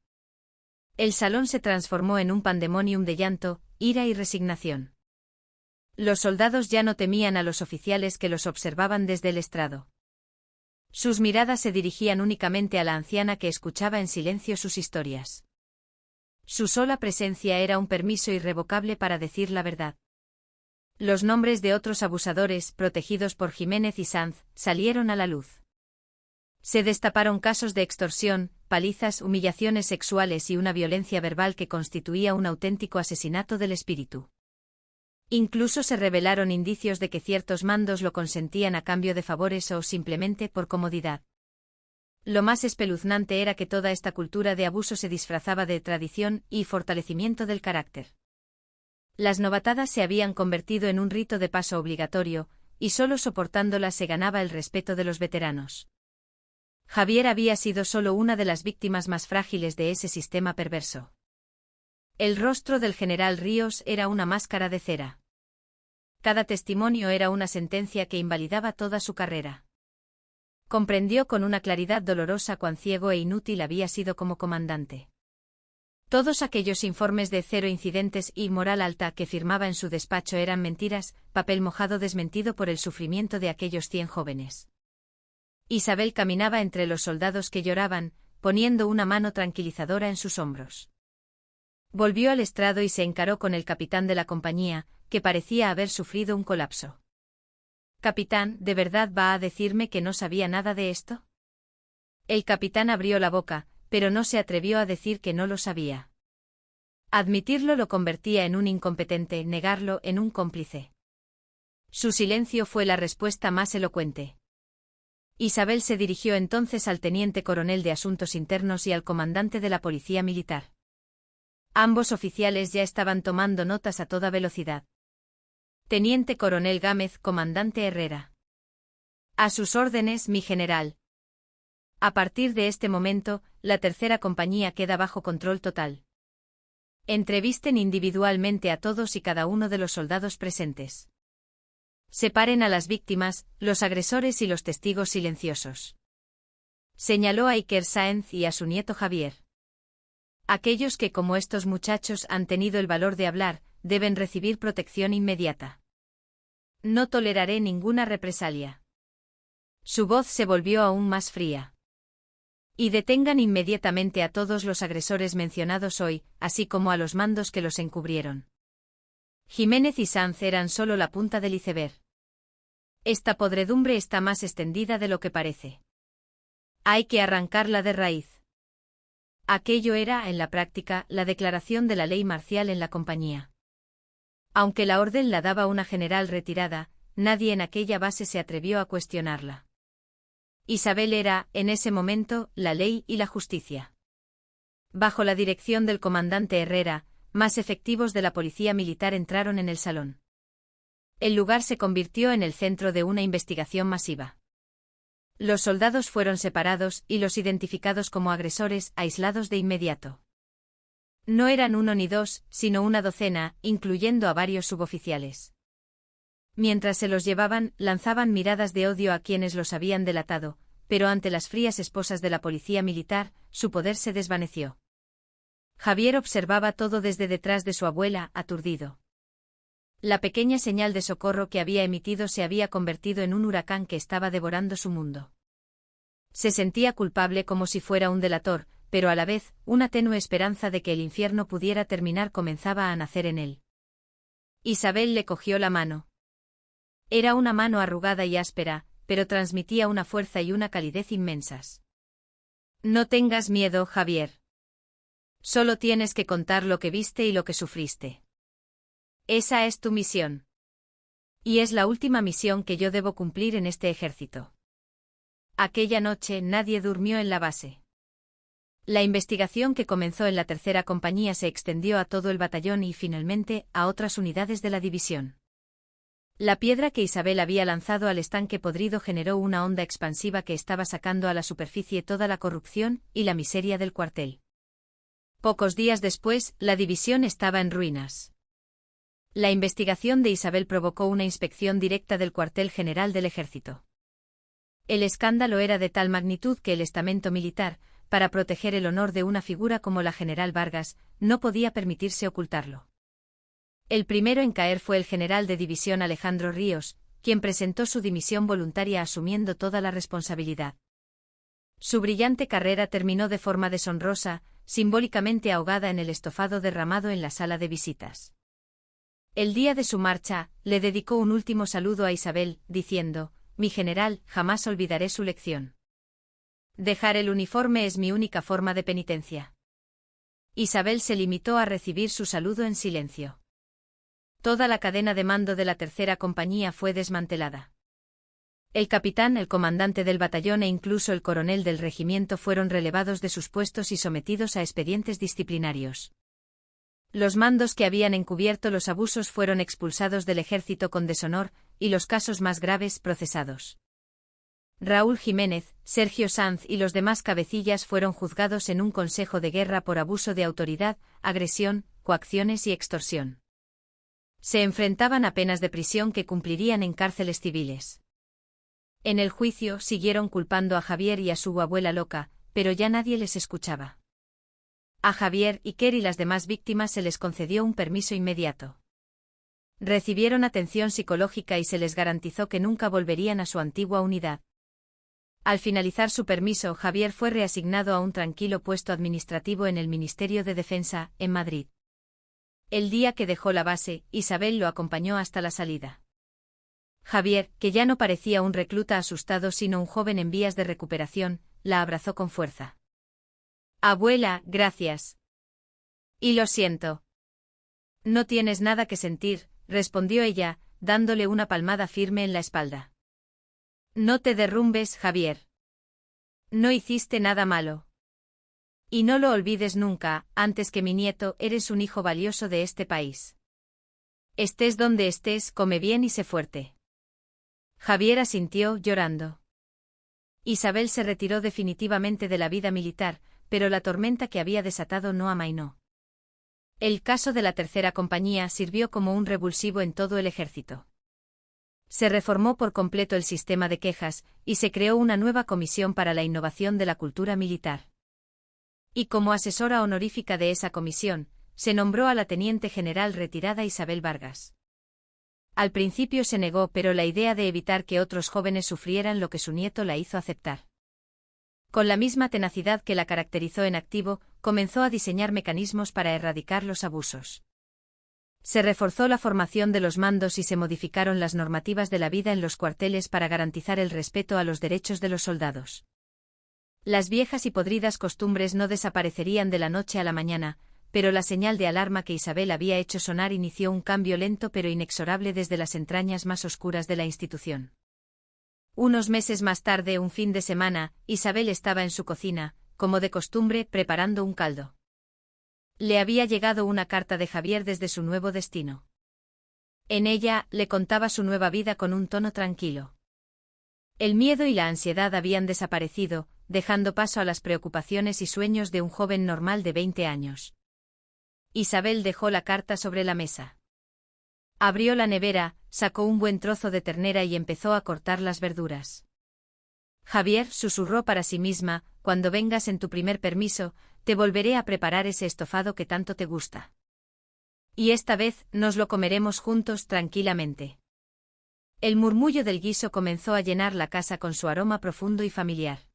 [SPEAKER 1] El salón se transformó en un pandemonium de llanto, ira y resignación. Los soldados ya no temían a los oficiales que los observaban desde el estrado. Sus miradas se dirigían únicamente a la anciana que escuchaba en silencio sus historias. Su sola presencia era un permiso irrevocable para decir la verdad. Los nombres de otros abusadores, protegidos por Jiménez y Sanz, salieron a la luz. Se destaparon casos de extorsión, palizas, humillaciones sexuales y una violencia verbal que constituía un auténtico asesinato del espíritu. Incluso se revelaron indicios de que ciertos mandos lo consentían a cambio de favores o simplemente por comodidad. Lo más espeluznante era que toda esta cultura de abuso se disfrazaba de tradición y fortalecimiento del carácter. Las novatadas se habían convertido en un rito de paso obligatorio, y solo soportándolas se ganaba el respeto de los veteranos. Javier había sido solo una de las víctimas más frágiles de ese sistema perverso. El rostro del general Ríos era una máscara de cera. Cada testimonio era una sentencia que invalidaba toda su carrera. Comprendió con una claridad dolorosa cuán ciego e inútil había sido como comandante. Todos aquellos informes de 0 incidentes y moral alta que firmaba en su despacho eran mentiras, papel mojado desmentido por el sufrimiento de aquellos 100 jóvenes. Isabel caminaba entre los soldados que lloraban, poniendo una mano tranquilizadora en sus hombros. Volvió al estrado y se encaró con el capitán de la compañía, que parecía haber sufrido un colapso. «Capitán, ¿de verdad va a decirme que no sabía nada de esto?» El capitán abrió la boca, pero no se atrevió a decir que no lo sabía. Admitirlo lo convertía en un incompetente, negarlo en un cómplice. Su silencio fue la respuesta más elocuente. Isabel se dirigió entonces al teniente coronel de Asuntos Internos y al comandante de la Policía Militar. Ambos oficiales ya estaban tomando notas a toda velocidad. Teniente coronel Gámez, comandante Herrera. A sus órdenes, mi general. A partir de este momento, la tercera compañía queda bajo control total. Entrevisten individualmente a todos y cada uno de los soldados presentes. Separen a las víctimas, los agresores y los testigos silenciosos. Señaló a Iker Sáenz y a su nieto Javier. Aquellos que como estos muchachos han tenido el valor de hablar, deben recibir protección inmediata. No toleraré ninguna represalia. Su voz se volvió aún más fría. Y detengan inmediatamente a todos los agresores mencionados hoy, así como a los mandos que los encubrieron. Jiménez y Sanz eran solo la punta del iceberg. Esta podredumbre está más extendida de lo que parece. Hay que arrancarla de raíz. Aquello era, en la práctica, la declaración de la ley marcial en la compañía. Aunque la orden la daba una general retirada, nadie en aquella base se atrevió a cuestionarla. Isabel era, en ese momento, la ley y la justicia. Bajo la dirección del comandante Herrera, más efectivos de la policía militar entraron en el salón. El lugar se convirtió en el centro de una investigación masiva. Los soldados fueron separados y los identificados como agresores aislados de inmediato. No eran 1 ni 2, sino una docena, incluyendo a varios suboficiales. Mientras se los llevaban, lanzaban miradas de odio a quienes los habían delatado, pero ante las frías esposas de la policía militar, su poder se desvaneció. Javier observaba todo desde detrás de su abuela, aturdido. La pequeña señal de socorro que había emitido se había convertido en un huracán que estaba devorando su mundo. Se sentía culpable como si fuera un delator, pero a la vez, una tenue esperanza de que el infierno pudiera terminar comenzaba a nacer en él. Isabel le cogió la mano. Era una mano arrugada y áspera, pero transmitía una fuerza y una calidez inmensas. No tengas miedo, Javier. Solo tienes que contar lo que viste y lo que sufriste. Esa es tu misión. Y es la última misión que yo debo cumplir en este ejército. Aquella noche nadie durmió en la base. La investigación que comenzó en la tercera compañía se extendió a todo el batallón y, finalmente, a otras unidades de la división. La piedra que Isabel había lanzado al estanque podrido generó una onda expansiva que estaba sacando a la superficie toda la corrupción y la miseria del cuartel. Pocos días después, la división estaba en ruinas. La investigación de Isabel provocó una inspección directa del cuartel general del ejército. El escándalo era de tal magnitud que el estamento militar, para proteger el honor de una figura como la general Vargas, no podía permitirse ocultarlo. El primero en caer fue el general de división Alejandro Ríos, quien presentó su dimisión voluntaria asumiendo toda la responsabilidad. Su brillante carrera terminó de forma deshonrosa, simbólicamente ahogada en el estofado derramado en la sala de visitas. El día de su marcha, le dedicó un último saludo a Isabel, diciendo: «Mi general, jamás olvidaré su lección. Dejar el uniforme es mi única forma de penitencia». Isabel se limitó a recibir su saludo en silencio. Toda la cadena de mando de la tercera compañía fue desmantelada. El capitán, el comandante del batallón e incluso el coronel del regimiento fueron relevados de sus puestos y sometidos a expedientes disciplinarios. Los mandos que habían encubierto los abusos fueron expulsados del ejército con deshonor, y los casos más graves procesados. Raúl Jiménez, Sergio Sanz y los demás cabecillas fueron juzgados en un consejo de guerra por abuso de autoridad, agresión, coacciones y extorsión. Se enfrentaban a penas de prisión que cumplirían en cárceles civiles. En el juicio siguieron culpando a Javier y a su abuela loca, pero ya nadie les escuchaba. A Javier, Iker y las demás víctimas se les concedió un permiso inmediato. Recibieron atención psicológica y se les garantizó que nunca volverían a su antigua unidad. Al finalizar su permiso, Javier fue reasignado a un tranquilo puesto administrativo en el Ministerio de Defensa, en Madrid. El día que dejó la base, Isabel lo acompañó hasta la salida. Javier, que ya no parecía un recluta asustado sino un joven en vías de recuperación, la abrazó con fuerza. «Abuela, gracias». «Y lo siento». «No tienes nada que sentir», respondió ella, dándole una palmada firme en la espalda. «No te derrumbes, Javier. No hiciste nada malo. Y no lo olvides nunca, antes que mi nieto, eres un hijo valioso de este país. Estés donde estés, come bien y sé fuerte». Javier asintió, llorando. Isabel se retiró definitivamente de la vida militar, pero la tormenta que había desatado no amainó. El caso de la tercera compañía sirvió como un revulsivo en todo el ejército. Se reformó por completo el sistema de quejas, y se creó una nueva comisión para la innovación de la cultura militar. Y como asesora honorífica de esa comisión, se nombró a la teniente general retirada Isabel Vargas. Al principio se negó, pero la idea de evitar que otros jóvenes sufrieran lo que su nieto la hizo aceptar. Con la misma tenacidad que la caracterizó en activo, comenzó a diseñar mecanismos para erradicar los abusos. Se reforzó la formación de los mandos y se modificaron las normativas de la vida en los cuarteles para garantizar el respeto a los derechos de los soldados. Las viejas y podridas costumbres no desaparecerían de la noche a la mañana, pero la señal de alarma que Isabel había hecho sonar inició un cambio lento pero inexorable desde las entrañas más oscuras de la institución. Unos meses más tarde, un fin de semana, Isabel estaba en su cocina, como de costumbre, preparando un caldo. Le había llegado una carta de Javier desde su nuevo destino. En ella, le contaba su nueva vida con un tono tranquilo. El miedo y la ansiedad habían desaparecido, dejando paso a las preocupaciones y sueños de un joven normal de 20 años. Isabel dejó la carta sobre la mesa. Abrió la nevera, sacó un buen trozo de ternera y empezó a cortar las verduras. Javier, susurró para sí misma, cuando vengas en tu primer permiso, te volveré a preparar ese estofado que tanto te gusta. Y esta vez, nos lo comeremos juntos tranquilamente. El murmullo del guiso comenzó a llenar la casa con su aroma profundo y familiar.